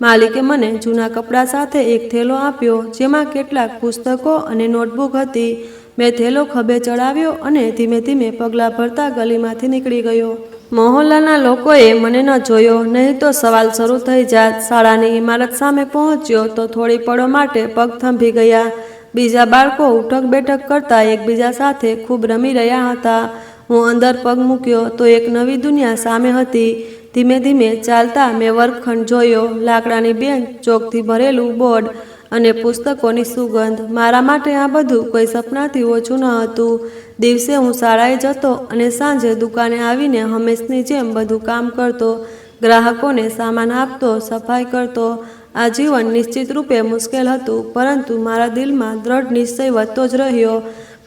માલિકે મને જૂના કપડાં સાથે એક થેલો આપ્યો જેમાં કેટલાક પુસ્તકો અને નોટબુક હતી. મેં થેલો ખભે ચડાવ્યો અને ધીમે ધીમે પગલાં ભરતા ગલીમાંથી નીકળી ગયો. મહોલ્લાના લોકોએ મને ન જોયો, નહીં તો સવાલ શરૂ થઈ જાત. શાળાની ઇમારત સામે પહોંચ્યો તો થોડી પળો માટે પગ થંભી ગયા. બીજા બાળકો ઉઠક બેઠક કરતા એકબીજા સાથે ખૂબ રમી રહ્યા હતા. હું અંદર પગ મૂક્યો તો એક નવી દુનિયા સામે હતી. ધીમે ધીમે ચાલતા મેં વર્ગખંડ જોયો. લાકડાની બેન્ચ, ચોકથી ભરેલું બોર્ડ અને પુસ્તકોની સુગંધ. મારા માટે આ બધું કોઈ સપનાથી ઓછું ન હતું. દિવસે હું શાળાએ જતો અને સાંજે દુકાને આવીને હંમેશની જેમ બધું કામ કરતો. ગ્રાહકોને સામાન આપતો, સફાઈ કરતો. આ જીવન નિશ્ચિત રૂપે મુશ્કેલ હતું પરંતુ મારા દિલમાં દ્રઢ નિશ્ચય વધતો જ રહ્યો.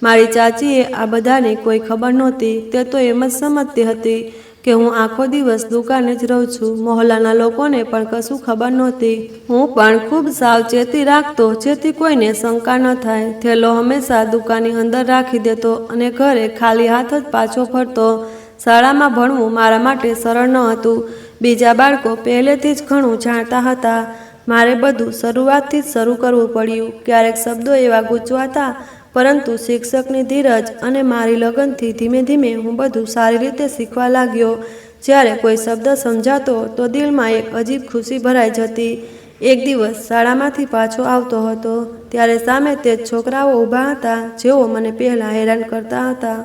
મારી ચાચીએ આ બધાની કોઈ ખબર નહોતી. તે તો એમ જ સમજતી હતી કે હું આખો દિવસ દુકાને જ રહું છું. મહોલ્લાના લોકોને પણ કશું ખબર નહોતી. હું પણ ખૂબ સાવચેતી રાખતો જેથી કોઈને શંકા ન થાય. થેલો હંમેશા દુકાનની અંદર રાખી દેતો અને ઘરે ખાલી હાથ જ પાછો ફરતો. શાળામાં ભણવું મારા માટે સરળ ન હતું. બીજા બાળકો પહેલેથી જ ઘણું જાણતા હતા. મારે બધું શરૂઆતથી જ શરૂ કરવું પડ્યું. ક્યારેક શબ્દો એવા ગૂંચવાતા પરંતુ શિક્ષકની ધીરજ અને મારી લગનથી ધીમે ધીમે હું બધું સારી રીતે શીખવા લાગ્યો. જ્યારે કોઈ શબ્દ સમજાતો તો દિલમાં એક અજીબ ખુશી ભરાઈ જતી. એક દિવસ શાળામાંથી પાછો આવતો હતો ત્યારે સામે તે જ છોકરાઓ ઊભા હતા જેઓ મને પહેલાં હેરાન કરતા હતા.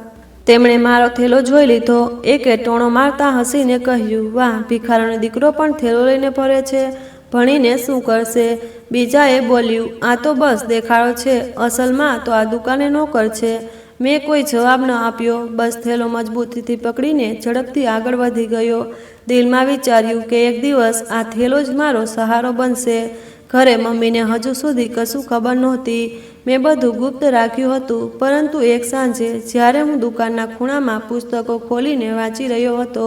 તેમણે મારો થેલો જોઈ લીધો. એકે ટોણો મારતા હસીને કહ્યું, વાહ, ભિખારણનો દીકરો પણ થેલો લઈને ફરે છે, ભણીને શું કરશે? બીજાએ બોલ્યું, આ તો બસ દેખાડો છે, અસલમાં તો આ દુકાને નોકર છે. મેં કોઈ જવાબ ન આપ્યો, બસ થેલો મજબૂતીથી પકડીને ઝડપથી આગળ વધી ગયો. દિલમાં વિચાર્યું કે એક દિવસ આ થેલો જ મારો સહારો બનશે. ઘરે મમ્મીને હજુ સુધી કશું ખબર નહોતી. મેં બધું ગુપ્ત રાખ્યું હતું પરંતુ એક સાંજે જ્યારે હું દુકાનના ખૂણામાં પુસ્તકો ખોલીને વાંચી રહ્યો હતો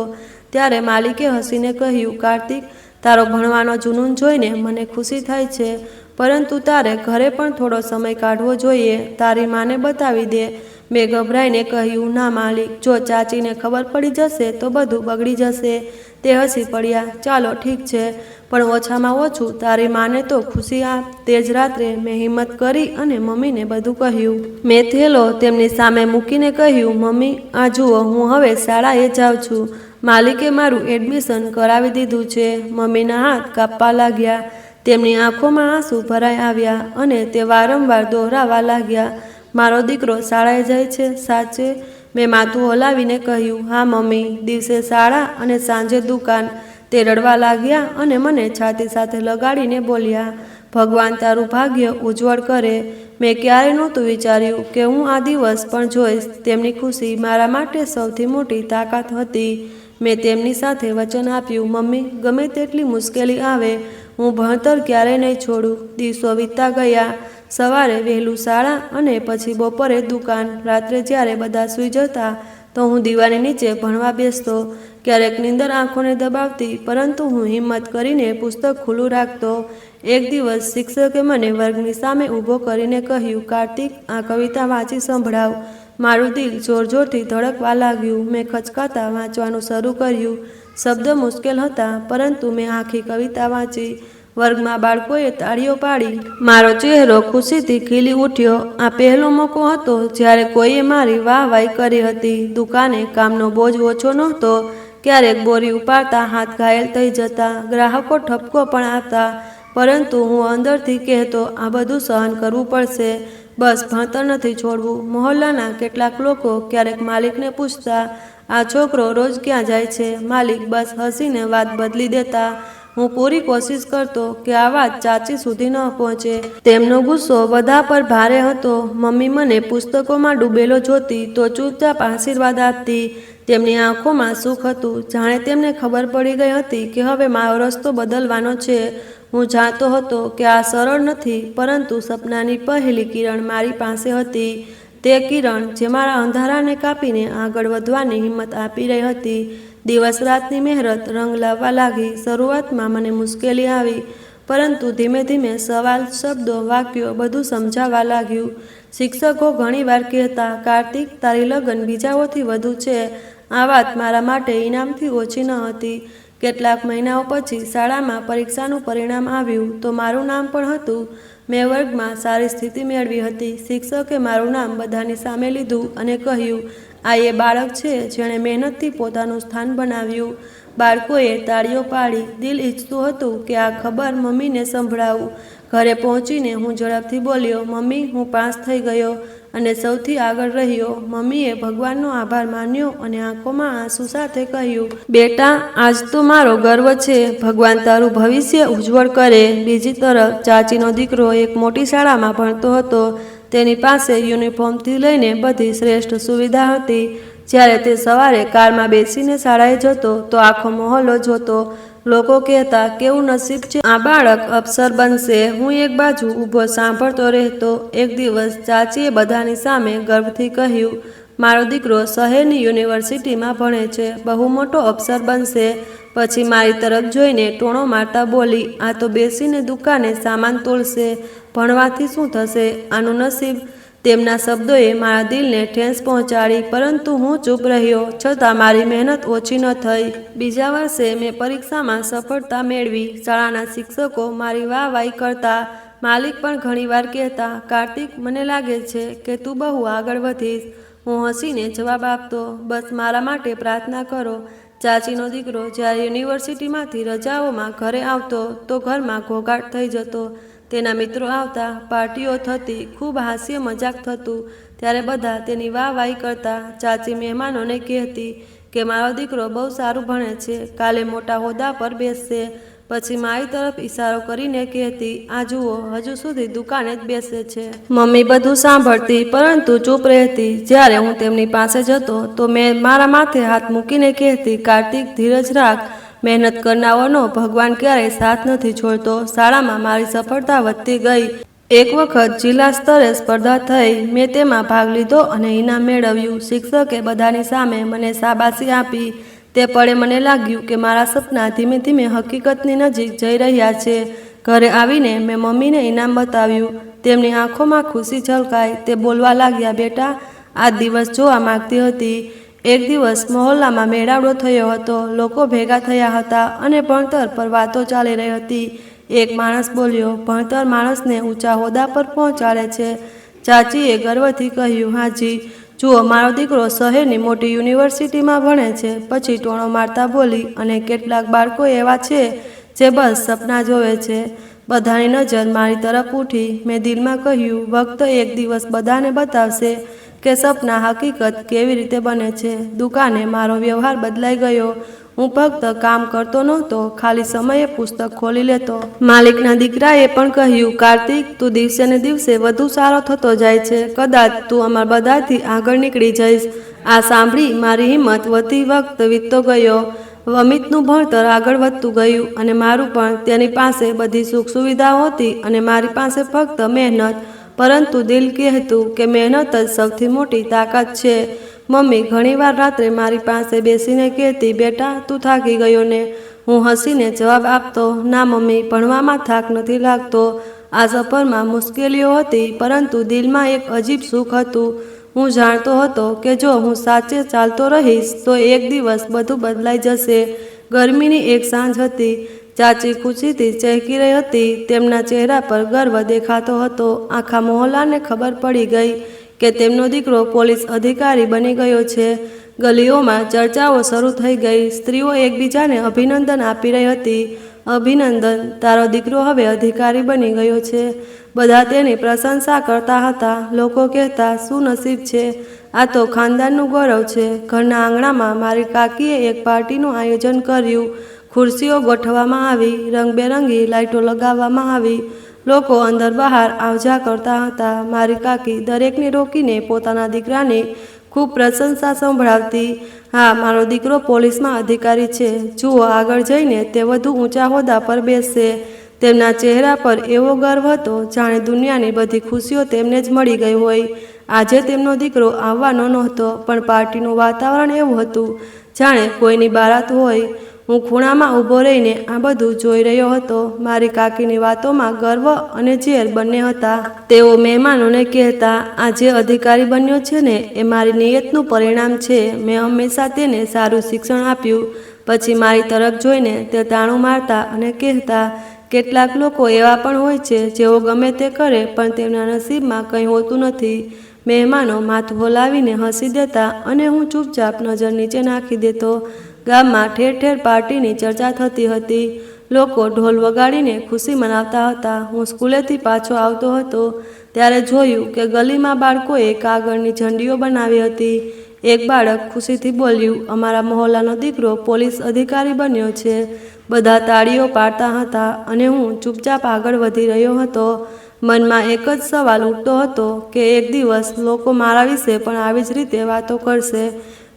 ત્યારે માલિકે હસીને કહ્યું, કાર્તિક, તારો ભણવાનો જુનૂન જોઈને મને ખુશી થાય છે પરંતુ તારે ઘરે પણ થોડો સમય કાઢવો જોઈએ. તારી માને બતાવી દે. મેં ગભરાઈને કહ્યું, ના માલિક, જો ચાચીને ખબર પડી જશે તો બધું બગડી જશે. તે હસી પડ્યા. ચાલો ઠીક છે, પણ ઓછામાં ઓછું તારી માને તો ખુશી આપ. તે જ રાત્રે મેં હિંમત કરી અને મમ્મીને બધું કહ્યું. મેં થેલો તેમની સામે મૂકીને કહ્યું, મમ્મી, આ જુઓ, હું હવે શાળાએ જાઉં છું. માલિકે મારું એડમિશન કરાવી દીધું છે. મમ્મીના હાથ કાપવા લાગ્યા. તેમની આંખોમાં આંસુ ભરાઈ આવ્યા અને તે વારંવાર દોહરાવા લાગ્યા, મારો દીકરો શાળાએ જાય છે સાચે? મેં માથું હલાવીને કહ્યું, હા મમ્મી, દિવસે શાળા અને સાંજે દુકાન. તે રડવા લાગ્યા અને મને છાતી સાથે લગાડીને બોલ્યા, ભગવાન તારું ભાગ્ય ઉજ્જવળ કરે. મેં ક્યારેય નહોતું વિચાર્યું કે હું આ દિવસ પણ જોઈશ. તેમની ખુશી મારા માટે સૌથી મોટી તાકાત હતી. મેં તેમની સાથે વચન આપ્યું, મમ્મી, ગમે તેટલી મુશ્કેલી આવે હું ભણતર ક્યારેય નહીં છોડું. દિવસો વીતતા ગયા. સવારે વહેલું શાળા અને પછી બપોરે દુકાન. રાત્રે જ્યારે બધા સૂઈ જતા તો હું દીવાની નીચે ભણવા બેસતો. ક્યારેક નીંદર આંખોને દબાવતી પરંતુ હું હિંમત કરીને પુસ્તક ખુલ્લું રાખતો. એક દિવસ શિક્ષકે મને વર્ગની સામે ઊભો કરીને કહ્યું, કાર્તિક, આ કવિતા વાંચી સંભળાવ. મારું દિલ જોર જોરથી ધડકવા લાગ્યું. મેં ખચકાતા વાંચવાનું શરૂ કર્યું. શબ્દો મુશ્કેલ હતા પરંતુ મેં આખી કવિતા વાંચી. વર્ગમાં બાળકોએ તાળીઓ પાડી. મારો ચહેરો ખુશીથી ખીલી ઉઠ્યો. આ પહેલો મોકો હતો જ્યારે કોઈએ મારી વાહવાઈ કરી હતી. દુકાને કામનો બોજ ઓછો નહોતો. ક્યારેક બોરી ઉપાડતા હાથ ઘાયલ થઈ જતા, ગ્રાહકો ઠપકો પણ આપતા, પરંતુ હું અંદરથી કહેતો, આ બધું સહન કરવું પડશે. બસ ભણતર નથી છોડવું. મહોલ્લાના કેટલાક લોકો ક્યારેક માલિકને પૂછતા, આ છોકરો રોજ ક્યાં જાય છે? માલિક બસ હસીને વાત બદલી દેતા. હું પૂરી કોશિશ કરતો કે આ વાત ચાચી સુધી ન પહોંચે. તેમનો ગુસ્સો બધા પર ભારે હતો. મમ્મી મને પુસ્તકોમાં ડૂબેલો જોતી તો ચૂપચાપ આશીર્વાદ આપતી. તેમની આંખોમાં સુખ હતું, જાણે તેમને ખબર પડી ગઈ હતી કે હવે મારો રસ્તો બદલવાનો છે. હું જાણતો હતો કે આ સરળ નથી, પરંતુ સપનાની પહેલી કિરણ મારી પાસે હતી. તે કિરણ જે મારા અંધારાને કાપીને આગળ વધવાની હિંમત આપી રહી હતી. દિવસ રાતની મહેનત રંગ લાવવા લાગી. શરૂઆતમાં મને મુશ્કેલી આવી, પરંતુ ધીમે ધીમે સવાલ, શબ્દો, વાક્યો બધું સમજાવવા લાગ્યું. શિક્ષકો ઘણીવાર કહેતા, કાર્તિક, તારી લગન બીજાઓથી વધુ છે. આ વાત મારા માટે ઇનામથી ઓછી ન હતી. કેટલાક મહિનાઓ પછી શાળામાં પરીક્ષાનું પરિણામ આવ્યું તો મારું નામ પણ હતું. મેં વર્ગમાં સારી સ્થિતિ મેળવી હતી. શિક્ષકે મારું નામ બધાની સામે લીધું અને કહ્યું, આ એ બાળક છે જેણે મહેનતથી પોતાનું સ્થાન બનાવ્યું. બાળકોએ તાળીઓ પાડી. દિલ ઈચ્છતું હતું કે આ ખબર મમ્મીને સંભળાવું. ઘરે પહોંચીને હું ઝડપથી બોલ્યો, મમ્મી, હું પાસ થઈ ગયો અને સૌથી આગળ રહ્યો. મમ્મીએ ભગવાનનો આભાર માન્યો અને આંખોમાં આંસુ સાથે કહ્યું, બેટા, આજ તો મારો ગર્વ છે. ભગવાન તારું ભવિષ્ય ઉજ્જવળ કરે. બીજી તરફ ચાચીનો દીકરો એક મોટી શાળામાં ભણતો હતો. તેની પાસે યુનિફોર્મથી લઈને બધી શ્રેષ્ઠ સુવિધા હતી. જ્યારે તે સવારે કારમાં બેસીને શાળાએ જતો તો આખો મહોલ્લો જોતો. લોકો કહેતા, કેવું નસીબ છે, આ બાળક અફસર બનશે. હું એક બાજુ ઊભો સાંભળતો રહેતો. એક દિવસ ચાચીએ બધાની સામે ગર્વથી કહ્યું, મારો દીકરો શહેરની યુનિવર્સિટીમાં ભણે છે, બહુ મોટો અફસર બનશે. પછી મારી તરફ જોઈને ટોણો મારતા બોલી, આ તો બેસીને દુકાને સામાન તોલશે, ભણવાથી શું થશે? આનું નસીબ. તેમના શબ્દોએ મારા દિલને ઠેસ પહોંચાડી, પરંતુ હું ચૂપ રહ્યો. છતાં મારી મહેનત ઓછી ન થઈ. બીજા વર્ષે મેં પરીક્ષામાં સફળતા મેળવી. શાળાના શિક્ષકો મારી વાહવાઈ કરતા. માલિક પણ ઘણીવાર કહેતા, કાર્તિક, મને લાગે છે કે તું બહુ આગળ વધીશ. હું હસીને જવાબ આપતો, બસ મારા માટે પ્રાર્થના કરો. ચાચીનો દીકરો જ્યારે યુનિવર્સિટીમાંથી રજાઓમાં ઘરે આવતો તો ઘરમાં ઘોઘાટ થઈ જતો. તેના મિત્રો આવતા, પાર્ટીઓ થતી, ખૂબ હાસ્ય મજાક થતું. ત્યારે બધા તેની વાહવાઈ કરતા. ચાચી મહેમાનોને કહેતી કે મારો દીકરો બહુ સારું ભણે છે, કાલે મોટા હોદ્દા પર બેસશે. પછી મારી તરફ ઈશારો કરીને કહેતી, આ જુઓ, હજુ સુધી દુકાને જ બેસે છે. મમ્મી બધું સાંભળતી, પરંતુ ચૂપ રહેતી. જ્યારે હું તેમની પાસે જતો તો મેં મારા માથે હાથ મૂકીને કહેતી, કાર્તિક, ધીરજ રાખ. મહેનત કરનારનો ભગવાન ક્યારેય સાથ નથી છોડતો. શાળામાં મારી સફળતા વધતી ગઈ. એક વખત જિલ્લા સ્તરે સ્પર્ધા થઈ. મેં તેમાં ભાગ લીધો અને ઇનામ મેળવ્યું. શિક્ષકે બધાની સામે મને શાબાશી આપી. તે પળે મને લાગ્યું કે મારા સપના ધીમે ધીમે હકીકતની નજીક જઈ રહ્યા છે. ઘરે આવીને મેં મમ્મીને ઇનામ બતાવ્યું. તેમની આંખોમાં ખુશી ઝલકાઈ. તે બોલવા લાગ્યા, બેટા, આ દિવસ જોવા માંગતી હતી. એક દિવસ મહોલ્લામાં મેળાવડો થયો હતો. લોકો ભેગા થયા હતા અને ભણતર પર વાતો ચાલી રહી હતી. એક માણસ બોલ્યો, ભણતર માણસને ઊંચા હોદ્દા પર પહોંચાડે છે. ચાચીએ ગર્વથી કહ્યું, હાજી, જુઓ, મારો દીકરો શહેરની મોટી યુનિવર્સિટીમાં ભણે છે. પછી ટોણો મારતા બોલી, અને કેટલાક બાળકો એવા છે જે બસ સપના જોવે છે. બધાની નજર મારી તરફ ઉઠી. મેં દિલમાં કહ્યું, વક્ત એક દિવસ બધાને બતાવશે કે સપના હકીકત કેવી રીતે બને છે. દુકાને મારો વ્યવહાર બદલાઈ ગયો. હું ફક્ત કામ કરતો નહોતો, ખાલી સમયે પુસ્તક ખોલી લેતો. માલિકના દીકરાએ પણ કહ્યું, કાર્તિક, તું દિવસે ને દિવસે વધુ સારો થતો જાય છે. કદાચ તું અમારા બધાથી આગળ નીકળી જઈશ. આ સાંભળી મારી હિંમત વધતી. વખત વીતતો ગયો. અમિતનું ભણતર આગળ વધતું ગયું અને મારું પણ. તેની પાસે બધી સુખ સુવિધાઓ હતી અને મારી પાસે ફક્ત મહેનત. પરંતુ દિલ કહેતું કે મહેનત જ સૌથી મોટી તાકાત છે. મમ્મી ઘણીવાર રાત્રે મારી પાસે બેસીને કહેતી, બેટા, તું થાકી ગયો ને? હું હસીને જવાબ આપતો, ના મમ્મી, ભણવામાં થાક નથી લાગતો. આ સફરમાં મુશ્કેલીઓ હતી, પરંતુ દિલમાં એક અજીબ સુખ હતું. હું જાણતો હતો કે જો હું સાચે ચાલતો રહીશ તો એક દિવસ બધું બદલાઈ જશે. ગરમીની એક સાંજ હતી. ચાચી ખુશીથી ચહેકી રહી હતી. તેમના ચહેરા પર ગર્વ દેખાતો હતો. આખા મહોલ્લાને ખબર પડી ગઈ કે તેમનો દીકરો પોલીસ અધિકારી બની ગયો છે. ગલીઓમાં ચર્ચાઓ શરૂ થઈ ગઈ. સ્ત્રીઓ એકબીજાને અભિનંદન આપી રહી હતી. અભિનંદન, તારો દીકરો હવે અધિકારી બની ગયો છે. બધા તેની પ્રશંસા કરતા હતા. લોકો કહેતા, શું નસીબ છે, આ તો ખાનદાનનું ગૌરવ છે. ઘરના આંગણામાં મારી કાકીએ એક પાર્ટીનું આયોજન કર્યું. ખુરશીઓ ગોઠવવામાં આવી, રંગબેરંગી લાઇટો લગાવવામાં આવી. લોકો અંદર બહાર આવજા કરતા હતા. મારી કાકી દરેકને રોકીને પોતાના દીકરાની ખૂબ પ્રશંસા સંભળાવતી. હા, મારો દીકરો પોલીસમાં અધિકારી છે. જુઓ, આગળ જઈને તે વધુ ઊંચા હોદ્દા પર બેસશે. તેમના ચહેરા પર એવો ગર્વ હતો જાણે દુનિયાની બધી ખુશીઓ તેમને જ મળી ગઈ હોય. આજે તેમનો દીકરો આવવાનો નહોતો, પણ પાર્ટીનું વાતાવરણ એવું હતું જાણે કોઈની બારાત હોય. હું ખૂણામાં ઊભો રહીને આ બધું જોઈ રહ્યો હતો. મારી કાકીની વાતોમાં ગર્વ અને ઝેર બંને હતા. તેઓ મહેમાનોને કહેતા, આ જે અધિકારી બન્યો છે ને, એ મારી નિયતનું પરિણામ છે. મેં હંમેશા તેને સારું શિક્ષણ આપ્યું. પછી મારી તરફ જોઈને તે તાણું મારતા અને કહેતા, કેટલાક લોકો એવા પણ હોય છે જેઓ ગમે તે કરે પણ તેમના નસીબમાં કંઈ હોતું નથી. મહેમાનો માથું હલાવીને હસી દેતા અને હું ચૂપચાપ નજર નીચે નાખી દેતો. ગામમાં ઠેર ઠેર પાર્ટીની ચર્ચા થતી હતી. લોકો ઢોલ વગાડીને ખુશી મનાવતા હતા. હું સ્કૂલેથી પાછો આવતો હતો ત્યારે જોયું કે ગલીમાં બાળકોએ કાગળની ઝંડીઓ બનાવી હતી. એક બાળક ખુશીથી બોલ્યું, અમારા મહોલ્લાનો દીકરો પોલીસ અધિકારી બન્યો છે. બધા તાળીઓ પાડતા હતા અને હું ચૂપચાપ આગળ વધી રહ્યો હતો. મનમાં એક જ સવાલ ઉઠતો હતો કે એક દિવસ લોકો મારા વિશે પણ આવી જ રીતે વાતો કરશે.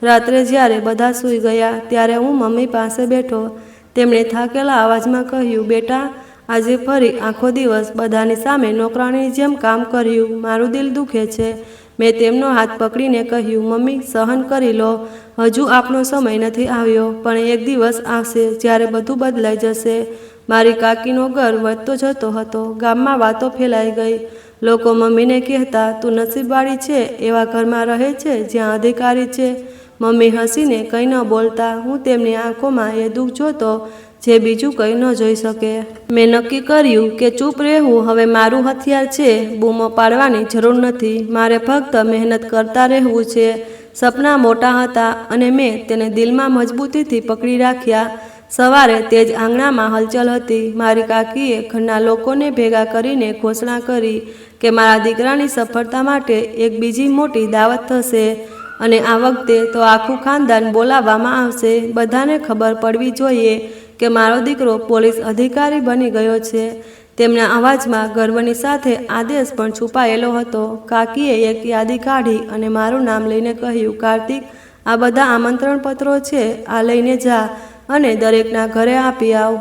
રાત્રે જ્યારે બધા સૂઈ ગયા ત્યારે હું મમ્મી પાસે બેઠો. તેમણે થાકેલા અવાજમાં કહ્યું, બેટા, આજે ફરી આખો દિવસ બધાની સામે નોકરાણીની જેમ કામ કર્યું. મારું દિલ દુખે છે. મેં તેમનો હાથ પકડીને કહ્યું, મમ્મી, સહન કરી લો. હજુ આપનો સમય નથી આવ્યો, પણ એક દિવસ આવશે જ્યારે બધું બદલાઈ જશે. મારી કાકીનો ગર્વ વધતો જતો હતો. ગામમાં વાતો ફેલાઈ ગઈ. લોકો મમ્મીને કહેતા, તું નસીબવાળી છે, એવા ઘરમાં રહે છે જ્યાં અધિકારી છે. મમ્મી હસીને કંઈ ન બોલતા. હું તેમની આંખોમાં એ દુઃખ જોતો જે બીજું કંઈ ન જોઈ શકે. મેં નક્કી કર્યું કે ચૂપ રહેવું હવે મારું હથિયાર છે. બૂમો પાડવાની જરૂર નથી. મારે ફક્ત મહેનત કરતા રહેવું છે. સપના મોટા હતા અને મેં તેને દિલમાં મજબૂતીથી પકડી રાખ્યા. સવારે તે જ આંગણામાં હલચલ હતી. મારી કાકીએ ઘરના લોકોને ભેગા કરીને ઘોષણા કરી કે મારા દીકરાની સફળતા માટે એક બીજી મોટી દાવત થશે અને આ વખતે તો આખું ખાનદાન બોલાવવામાં આવશે. બધાને ખબર પડવી જોઈએ કે મારો દીકરો પોલીસ અધિકારી બની ગયો છે. તેમના અવાજમાં ગર્વની સાથે આદેશ પણ છુપાયેલો હતો. કાકીએ એક યાદી કાઢી અને મારું નામ લઈને કહ્યું, કાર્તિક, આ બધા આમંત્રણ પત્રો છે, આ લઈને જા અને દરેકના ઘરે આપી આવ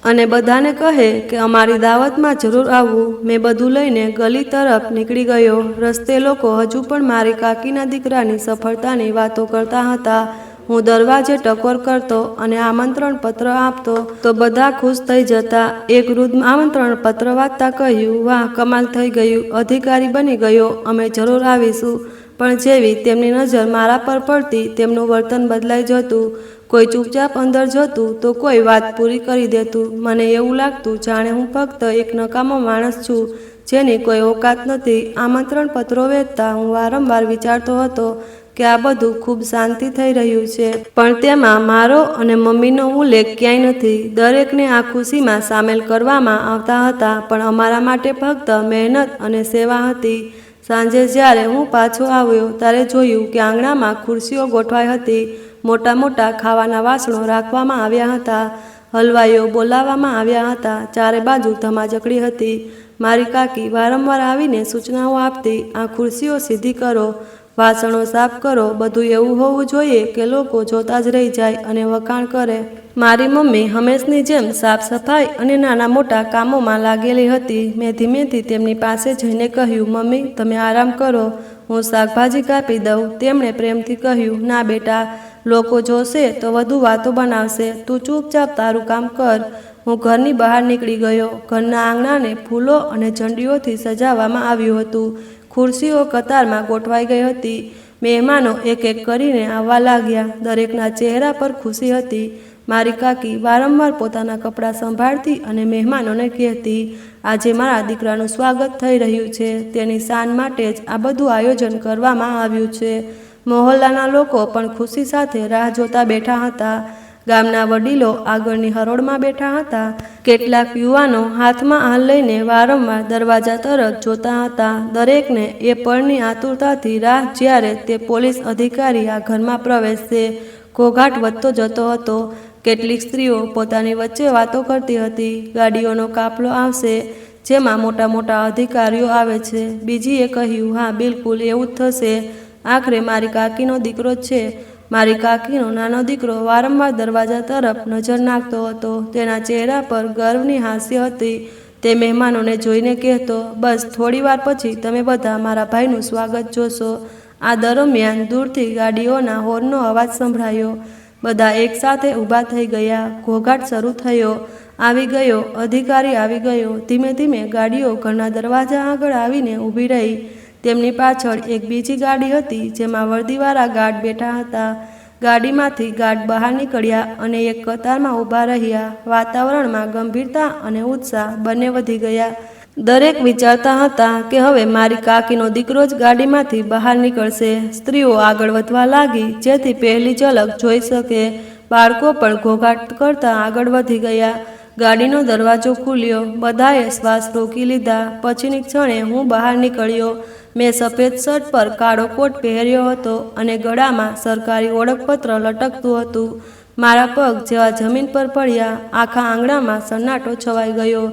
અને બધાને કહે કે અમારી દાવતમાં જરૂર આવવું. મેં બધું લઈને ગલી તરફ નીકળી ગયો. રસ્તે લોકો હજુ પણ મારી કાકીના દીકરાની સફળતાની વાતો કરતા હતા. હું દરવાજે ટકોર કરતો અને આમંત્રણ પત્ર આપતો તો બધા ખુશ થઈ જતા. એક વૃદ્ધ આમંત્રણ પત્ર વાંચતા કહ્યું, વાહ, કમાલ થઈ ગયું, અધિકારી બની ગયો, અમે જરૂર આવીશું. પણ જેવી તેમની નજર મારા પર પડતી તેમનું વર્તન બદલાઈ જતું. કોઈ ચૂપચાપ અંદર જતું તો કોઈ વાત પૂરી કરી દેતું. મને એવું લાગતું જાણે હું ફક્ત એક નકામો માણસ છું જેની કોઈ ઓકાત નથી. આમંત્રણ પત્રો વેચતા હું વારંવાર વિચારતો હતો કે આ બધું ખૂબ શાંતિ થઈ રહ્યું છે, પણ તેમાં મારો અને મમ્મીનો ઉલ્લેખ ક્યાંય નથી. દરેકને આ ખુશીમાં સામેલ કરવામાં આવતા હતા, પણ અમારા માટે ફક્ત મહેનત અને સેવા હતી. સાંજે જ્યારે હું પાછો આવ્યો ત્યારે જોયું કે આંગણામાં ખુરશીઓ ગોઠવાઈ હતી. મોટા મોટા ખાવાના વાસણો રાખવામાં આવ્યા હતા. હલવાઈઓ બોલાવવામાં આવ્યા હતા. ચારે બાજુ ધમાચકડી હતી. મારી કાકી વારંવાર આવીને સૂચનાઓ આપતી, આ ખુરશીઓ સીધી કરો, વાસણો સાફ કરો. બધું એવું હોવું જોઈએ કે લોકો જોતા જ રહી જાય અને વખાણ કરે. મારી મમ્મી હંમેશની જેમ સાફ સફાઈ અને નાના મોટા કામોમાં લાગેલી હતી. મેં ધીમેથી તેમની પાસે જઈને કહ્યું, મમ્મી, તમે આરામ કરો, હું શાકભાજી કાપી દઉં. તેમણે પ્રેમથી કહ્યું, ના બેટા, લોકો જોશે તો વધુ વાતો બનાવશે. તું ચૂપચાપ તારું કામ કર. હું ઘરની બહાર નીકળી ગયો. ઘરના આંગણાને ફૂલો અને ઝંડીઓથી સજાવવામાં આવ્યું હતું. ખુરશીઓ કતારમાં ગોઠવાઈ ગઈ હતી. મહેમાનો એક એક કરીને આવવા લાગ્યા. દરેકના ચહેરા પર ખુશી હતી. મારી કાકી વારંવાર પોતાના કપડાં સંભાળતી અને મહેમાનોને કહેતી, આજે મારા દીકરાનું સ્વાગત થઈ રહ્યું છે, તેની શાન માટે જ આ બધું આયોજન કરવામાં આવ્યું છે. મહોલ્લાના લોકો પણ ખુશી સાથે રાહ જોતા બેઠા હતા. ગામના વડીલો આગળની હરોળમાં બેઠા હતા. કેટલાક યુવાનો હાથમાં હાલ લઈને વારંવાર દરવાજા તરફ જોતા હતા. દરેકને એ પળની આતુરતાથી રાહ, જ્યારે તે પોલીસ અધિકારી આ ઘરમાં પ્રવેશશે. ઘોઘાટ વધતો જતો હતો. કેટલીક સ્ત્રીઓ પોતાની વચ્ચે વાતો કરતી હતી. ગાડીઓનો કાફલો આવશે, જેમાં મોટા મોટા અધિકારીઓ આવે છે. બીજીએ કહ્યું, હા બિલકુલ એવું જ થશે. આખરે મારી કાકીનો દીકરો છે. મારી કાકીનો નાનો દીકરો વારંવાર દરવાજા તરફ નજર નાખતો હતો. તેના ચહેરા પર ગર્વની હાસ્ય હતી. તે મહેમાનોને જોઈને કહેતો, બસ થોડી વાર પછી તમે બધા મારા ભાઈનું સ્વાગત જોશો. આ દરમિયાન દૂરથી ગાડીઓના હોર્નનો અવાજ સંભળાયો. બધા એકસાથે ઊભા થઈ ગયા. ઘોઘાટ શરૂ થયો. આવી ગયો, અધિકારી આવી ગયો. ધીમે ધીમે ગાડીઓ ઘરના દરવાજા આગળ આવીને ઊભી રહી. તેમની પાછળ એક બીજી ગાડી હતી, જેમાં વર્દીવાળા ગાર્ડ બેઠા હતા. ગાડીમાંથી ગાર્ડ બહાર નીકળ્યા અને એક કતારમાં ઊભા રહ્યા. વાતાવરણમાં ગંભીરતા અને ઉત્સાહ બંને વધી ગયા. દરેક વિચારતા હતા કે હવે મારી કાકીનો દીકરો જ ગાડીમાંથી બહાર નીકળશે. સ્ત્રીઓ આગળ વધવા લાગી, જેથી પહેલી ઝલક જોઈ શકે. બાળકો પણ ઘોઘાટ કરતા આગળ વધી ગયા. ગાડીનો દરવાજો ખુલ્યો. બધાએ શ્વાસ રોકી લીધા. પછીની ક્ષણે હું બહાર નીકળ્યો. મેં સફેદ શર્ટ પર કાળો કોટ પહેર્યો હતો અને ગળામાં સરકારી ઓળખપત્ર લટકતું હતું. મારા પગ જેવા જમીન પર પડ્યા. આખા આંગણામાં સન્નાટો છવાઈ ગયો.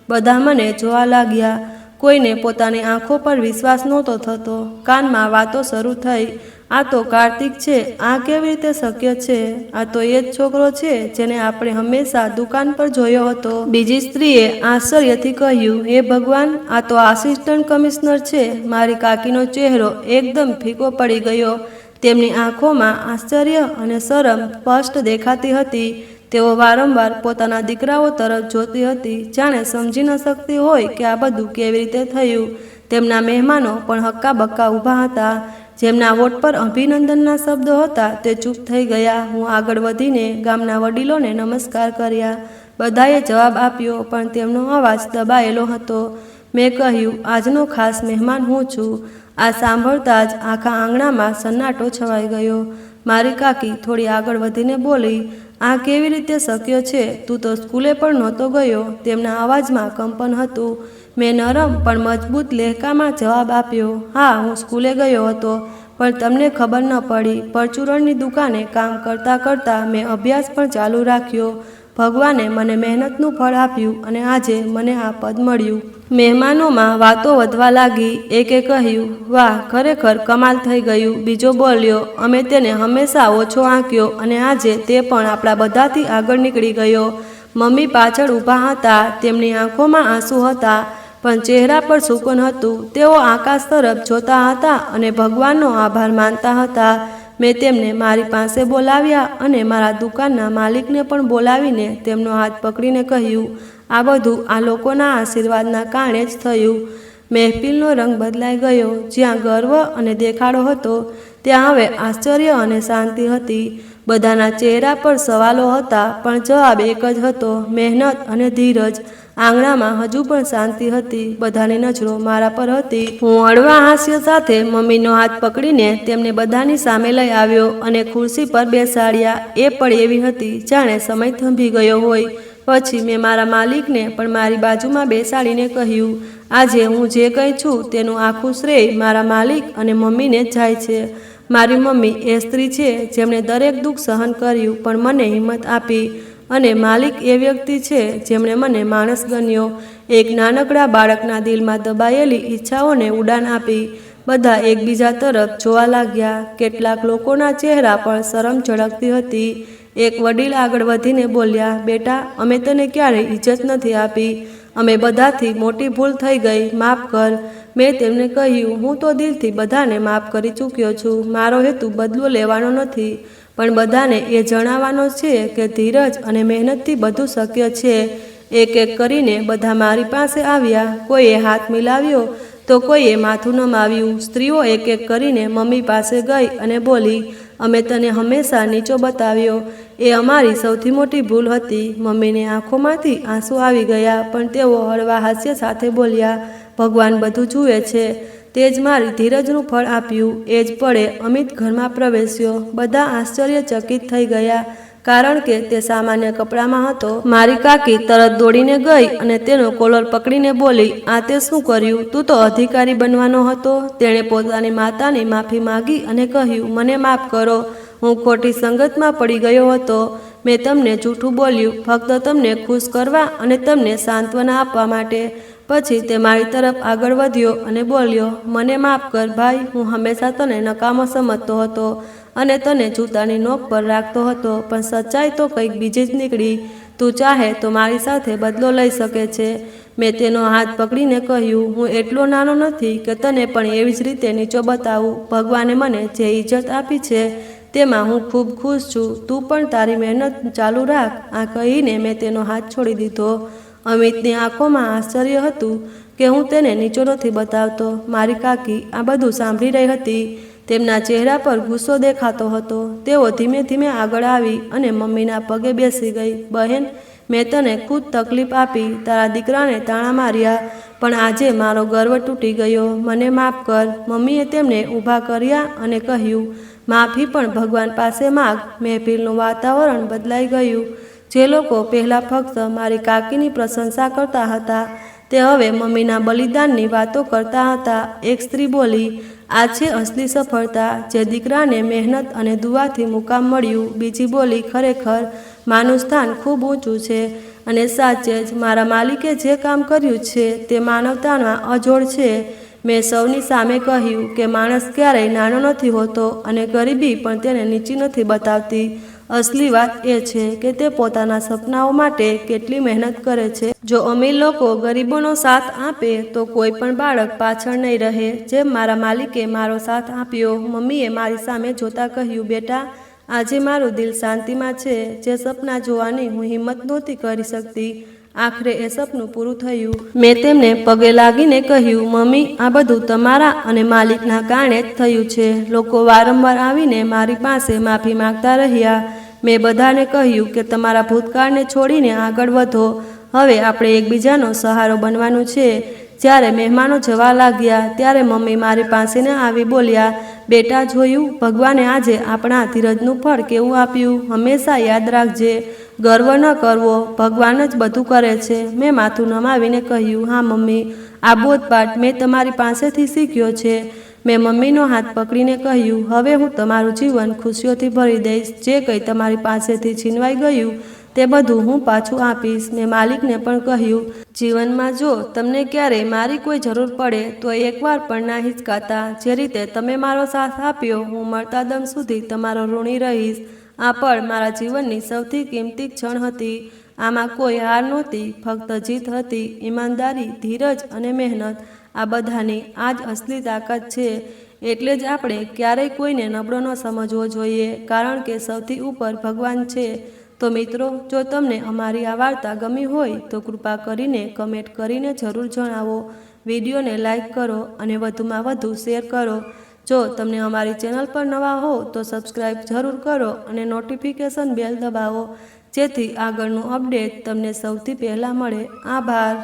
બધા મને જોવા લાગ્યા. કોઈને પોતાની આંખો પર વિશ્વાસ નહોતો થતો. કાનમાં વાતો શરૂ થઈ. આ તો કાર્તિક છે. આ કેવી રીતે શક્ય છે? આ તો એ જ છોકરો છે જેને આપણે હંમેશા દુકાન પર જોયો હતો. બીજી સ્ત્રીએ આશ્ચર્યથી કહ્યું, હે ભગવાન, આ તો આસિસ્ટન્ટ કમિશનર છે. મારી કાકીનો ચહેરો એકદમ ફીકો પડી ગયો. તેમની આંખોમાં આશ્ચર્ય અને શરમ સ્પષ્ટ દેખાતી હતી. તેઓ વારંવાર પોતાના દીકરાઓ તરફ જોતી હતી, જાણે સમજી ન શકતી હોય કે આ બધું કેવી રીતે થયું. તેમના મહેમાનો પણ હક્કાબક્કા ઊભા હતા. જેમના હોઠ પર અભિનંદનના શબ્દો હતા તે ચૂપ થઈ ગયા. હું આગળ વધીને ગામના વડીલોને નમસ્કાર કર્યા. બધાએ જવાબ આપ્યો, પણ તેમનો અવાજ દબાયેલો હતો. મેં કહ્યું, આજનો ખાસ મહેમાન હું છું. આ સાંભળતા જ આખા આંગણામાં સન્નાટો છવાઈ ગયો. મારી કાકી થોડી આગળ વધીને બોલી, આ કેવી રીતે શક્ય છે? તું તો સ્કૂલે પણ નહોતો ગયો. તેમના અવાજમાં કંપન હતું. મેં નરમ પણ મજબૂત લહેકામાં જવાબ આપ્યો, હા, હું સ્કૂલે ગયો હતો, પણ તમને ખબર ન પડી. પરચુરણની દુકાને કામ કરતાં કરતાં મેં અભ્યાસ પણ ચાલુ રાખ્યો. ભગવાને મને મહેનતનું ફળ આપ્યું અને આજે મને આ પદ મળ્યું. મહેમાનોમાં વાતો વધવા લાગી. એકે કહ્યું, વાહ, ખરેખર કમાલ થઈ ગયું. બીજો બોલ્યો, અમે તેને હંમેશા ઓછો આંક્યો અને આજે તે પણ આપણા બધાથી આગળ નીકળી ગયો. મમ્મી પાછળ ઊભા હતા. તેમની આંખોમાં આંસુ હતા, પણ ચહેરા પર સુકૂન હતું. તેઓ આકાશ તરફ જોતા હતા અને ભગવાનનો આભાર માનતા હતા. મેં તેમને મારી પાસે બોલાવ્યા અને મારા દુકાનના માલિકને પણ બોલાવીને તેમનો હાથ પકડીને કહ્યું, આ બધું આ લોકોના આશીર્વાદના કારણે જ થયું. મહેફિલનો રંગ બદલાઈ ગયો. જ્યાં ગર્વ અને દેખાડો હતો, ત્યાં હવે આશ્ચર્ય અને શાંતિ હતી. બધાના ચહેરા પર સવાલો હતા, પણ જવાબ એક જ હતો, મહેનત અને ધીરજ. આંગણામાં હજુ પણ શાંતિ હતી. બધાની નજરો મારા પર હતી. હું હળવા હાસ્ય સાથે મમ્મીનો હાથ પકડીને તેમને બધાની સામે લઈ આવ્યો અને ખુરશી પર બેસાડ્યા. એ પળ એવી હતી જાણે સમય થંભી ગયો હોય. પછી મેં મારા માલિકને પણ મારી બાજુમાં બેસાડીને કહ્યું, આજે હું જે કંઈ છું તેનું આખું શ્રેય મારા માલિક અને મમ્મીને જ જાય છે. મારી મમ્મી એ સ્ત્રી છે જેમણે દરેક દુઃખ સહન કર્યું પણ મને હિંમત આપી, અને માલિક એ વ્યક્તિ છે જેમણે મને માણસ ગણ્યો, એક નાનકડા બાળકના દિલમાં દબાયેલી ઈચ્છાઓને ઉડાન આપી. બધા એકબીજા તરફ જોવા લાગ્યા. કેટલાક લોકોના ચહેરા પર શરમ ઝળકતી હતી. એક વડીલ આગળ વધીને બોલ્યા, બેટા, અમે તને ક્યારેય ઇજ્જત નથી આપી. અમે બધાથી મોટી ભૂલ થઈ ગઈ, માફ કર. મેં તેમને કહ્યું, હું તો દિલથી બધાને માફ કરી ચૂક્યો છું. મારો હેતુ બદલો લેવાનો નથી, પણ બધાને એ જણાવવાનો છે કે ધીરજ અને મહેનતથી બધું શક્ય છે. એક એક કરીને બધા મારી પાસે આવ્યા. કોઈએ હાથ મિલાવ્યો તો કોઈએ માથું નમાવ્યું. સ્ત્રીઓ એક એક કરીને મમ્મી પાસે ગઈ અને બોલી, અમે તને હંમેશા નીચો બતાવ્યો. એ અમારી સૌથી મોટી ભૂલ હતી. મમ્મીની આંખોમાંથી આંસુ આવી ગયા, પણ તેઓ હળવા હાસ્ય સાથે બોલ્યા, ભગવાન બધું જુએ છે. તે જ મારી ધીરજનું ફળ આપ્યું. એ જ પળે અમિત ઘરમાં પ્રવેશ્યો. બધા આશ્ચર્યચકિત થઈ ગયા, કારણ કે તે સામાન્ય કપડામાં હતો. મારી કાકી તરત દોડીને ગઈ અને તેનો કોલર પકડીને બોલી, આ તે શું કર્યું? તું તો અધિકારી બનવાનો હતો. તેણે પોતાની માતાની માફી માંગી અને કહ્યું, મને માફ કરો, હું ખોટી સંગતમાં પડી ગયો હતો. મેં તમને જૂઠું બોલ્યું, ફક્ત તમને ખુશ કરવા અને તમને સાંત્વના આપવા માટે. પછી તે મારી તરફ આગળ વધ્યો અને બોલ્યો, મને માફ કર ભાઈ, હું હંમેશા તને નકામો સમજતો હતો અને તને જૂતાની નોક પર રાખતો હતો, પણ સચ્ચાઈ તો કંઈક બીજી જ નીકળી. તું ચાહે તો મારી સાથે બદલો લઈ શકે છે. મેં તેનો હાથ પકડીને કહ્યું, હું એટલો નાનો નથી કે તને પણ એવી જ રીતે નીચો બતાવું. ભગવાને મને જે ઇજ્જત આપી છે તેમાં હું ખૂબ ખુશ છું. તું પણ તારી મહેનત ચાલુ રાખ. આ કહીને મેં તેનો હાથ છોડી દીધો. અમિતની આંખોમાં આશ્ચર્ય હતું કે હું તેને નીચો નથી બતાવતો. મારી કાકી આ બધું સાંભળી રહી હતી. તેમના ચહેરા પર ગુસ્સો દેખાતો હતો. તેઓ ધીમે ધીમે આગળ આવી અને મમ્મીના પગે બેસી ગઈ. બહેન, મેં તને ખુદ તકલીફ આપી, તારા દીકરાને તાણા માર્યા, પણ આજે મારો ગર્વ તૂટી ગયો. મને માફ કર. મમ્મીએ તેમને ઊભા કર્યા અને કહ્યું, માફી પણ ભગવાન પાસે માગ. મહેફિલનું વાતાવરણ બદલાઈ ગયું. જે લોકો પહેલાં ફક્ત મારી કાકીની પ્રશંસા કરતા હતા, તે હવે મમ્મીના બલિદાનની વાતો કરતા હતા. એક સ્ત્રી બોલી, આ છે અસલી સફળતા, જે દીકરાને મહેનત અને દુઆથી મુકામ મળ્યું. બીજી બોલી, ખરેખર માનું સ્થાન ખૂબ ઊંચું છે અને સાચે જ મારા માલિકે જે કામ કર્યું છે તે માનવતામાં અજોડ છે. મેં સૌની સામે કહ્યું કે માણસ ક્યારેય નાનો નથી હોતો અને ગરીબી પણ તેને નીચી નથી બતાવતી. અસલી વાત એ છે કે તે પોતાના સપનાઓ માટે કેટલી મહેનત કરે છે. જો અમીર લોકો ગરીબોનો સાથ આપે તો કોઈ પણ બાળક પાછળ નહીં રહે, જેમ મારા માલિકે મારો સાથ આપ્યો. મમ્મીએ મારી સામે જોતા કહ્યું, બેટા, આજે મારું દિલ શાંતિમાં છે. જે સપના જોવાની હું હિંમત નહોતી કરી શકતી, આખરે એ સપનું પૂરું થયું. મેં તેમને પગે લાગીને કહ્યું, મમ્મી, આ બધું તમારા અને માલિકના કારણે જ થયું છે. લોકો વારંવાર આવીને મારી પાસે માફી માંગતા રહ્યા. મેં બધાને કહ્યું કે તમારા ભૂતકાળને છોડીને આગળ વધો. હવે આપણે એકબીજાનો સહારો બનવાનું છે. જ્યારે મહેમાનો જવા લાગ્યા ત્યારે મમ્મી મારી પાસે આવી બોલ્યા, બેટા, જોયું, ભગવાને આજે આપણા ધીરજનું ફળ કેવું આપ્યું. હંમેશા યાદ રાખજે, ગર્વ ન કરવો, ભગવાન જ બધું કરે છે. મેં માથું નમાવીને કહ્યું, હા મમ્મી, આ બોધપાઠ મેં તમારી પાસેથી શીખ્યો છે. મેં મમ્મીનો હાથ પકડીને કહ્યું, હવે હું તમારું જીવન ખુશીઓથી ભરી દઈશ. જે કંઈ તમારી પાસેથી છીનવાઈ ગયું તે બધું હું પાછું આપીશ. મેં માલિકને પણ કહ્યું, જીવનમાં જો તમને ક્યારેય મારી કોઈ જરૂર પડે તો એકવાર પણ ના હિચકાતા. જે રીતે તમે મારો સાથ આપ્યો, હું મરતા દમ સુધી તમારો ઋણી રહીશ. આ પળ મારા જીવનની સૌથી કિંમતી ક્ષણ હતી. આમાં કોઈ હાર નહોતી, ફક્ત જીત હતી. ઈમાનદારી, ધીરજ અને મહેનત, આ બધાની આ જ અસલી તાકાત છે. એટલે જ આપણે ક્યારેય કોઈને નબળો ન સમજવો જોઈએ, કારણ કે સૌથી ઉપર ભગવાન છે. તો મિત્રો, જો તમને અમારી આ વાર્તા ગમી હોય તો કૃપા કરીને કમેન્ટ કરીને જરૂર જણાવો. વિડીયોને લાઈક કરો અને વધુમાં વધુ શેર કરો. જો તમને અમારી ચેનલ પર નવા હો તો સબસ્ક્રાઈબ જરૂર કરો અને નોટિફિકેશન બેલ દબાવો, જેથી આગળનું અપડેટ તમને સૌથી પહેલાં મળે. આભાર.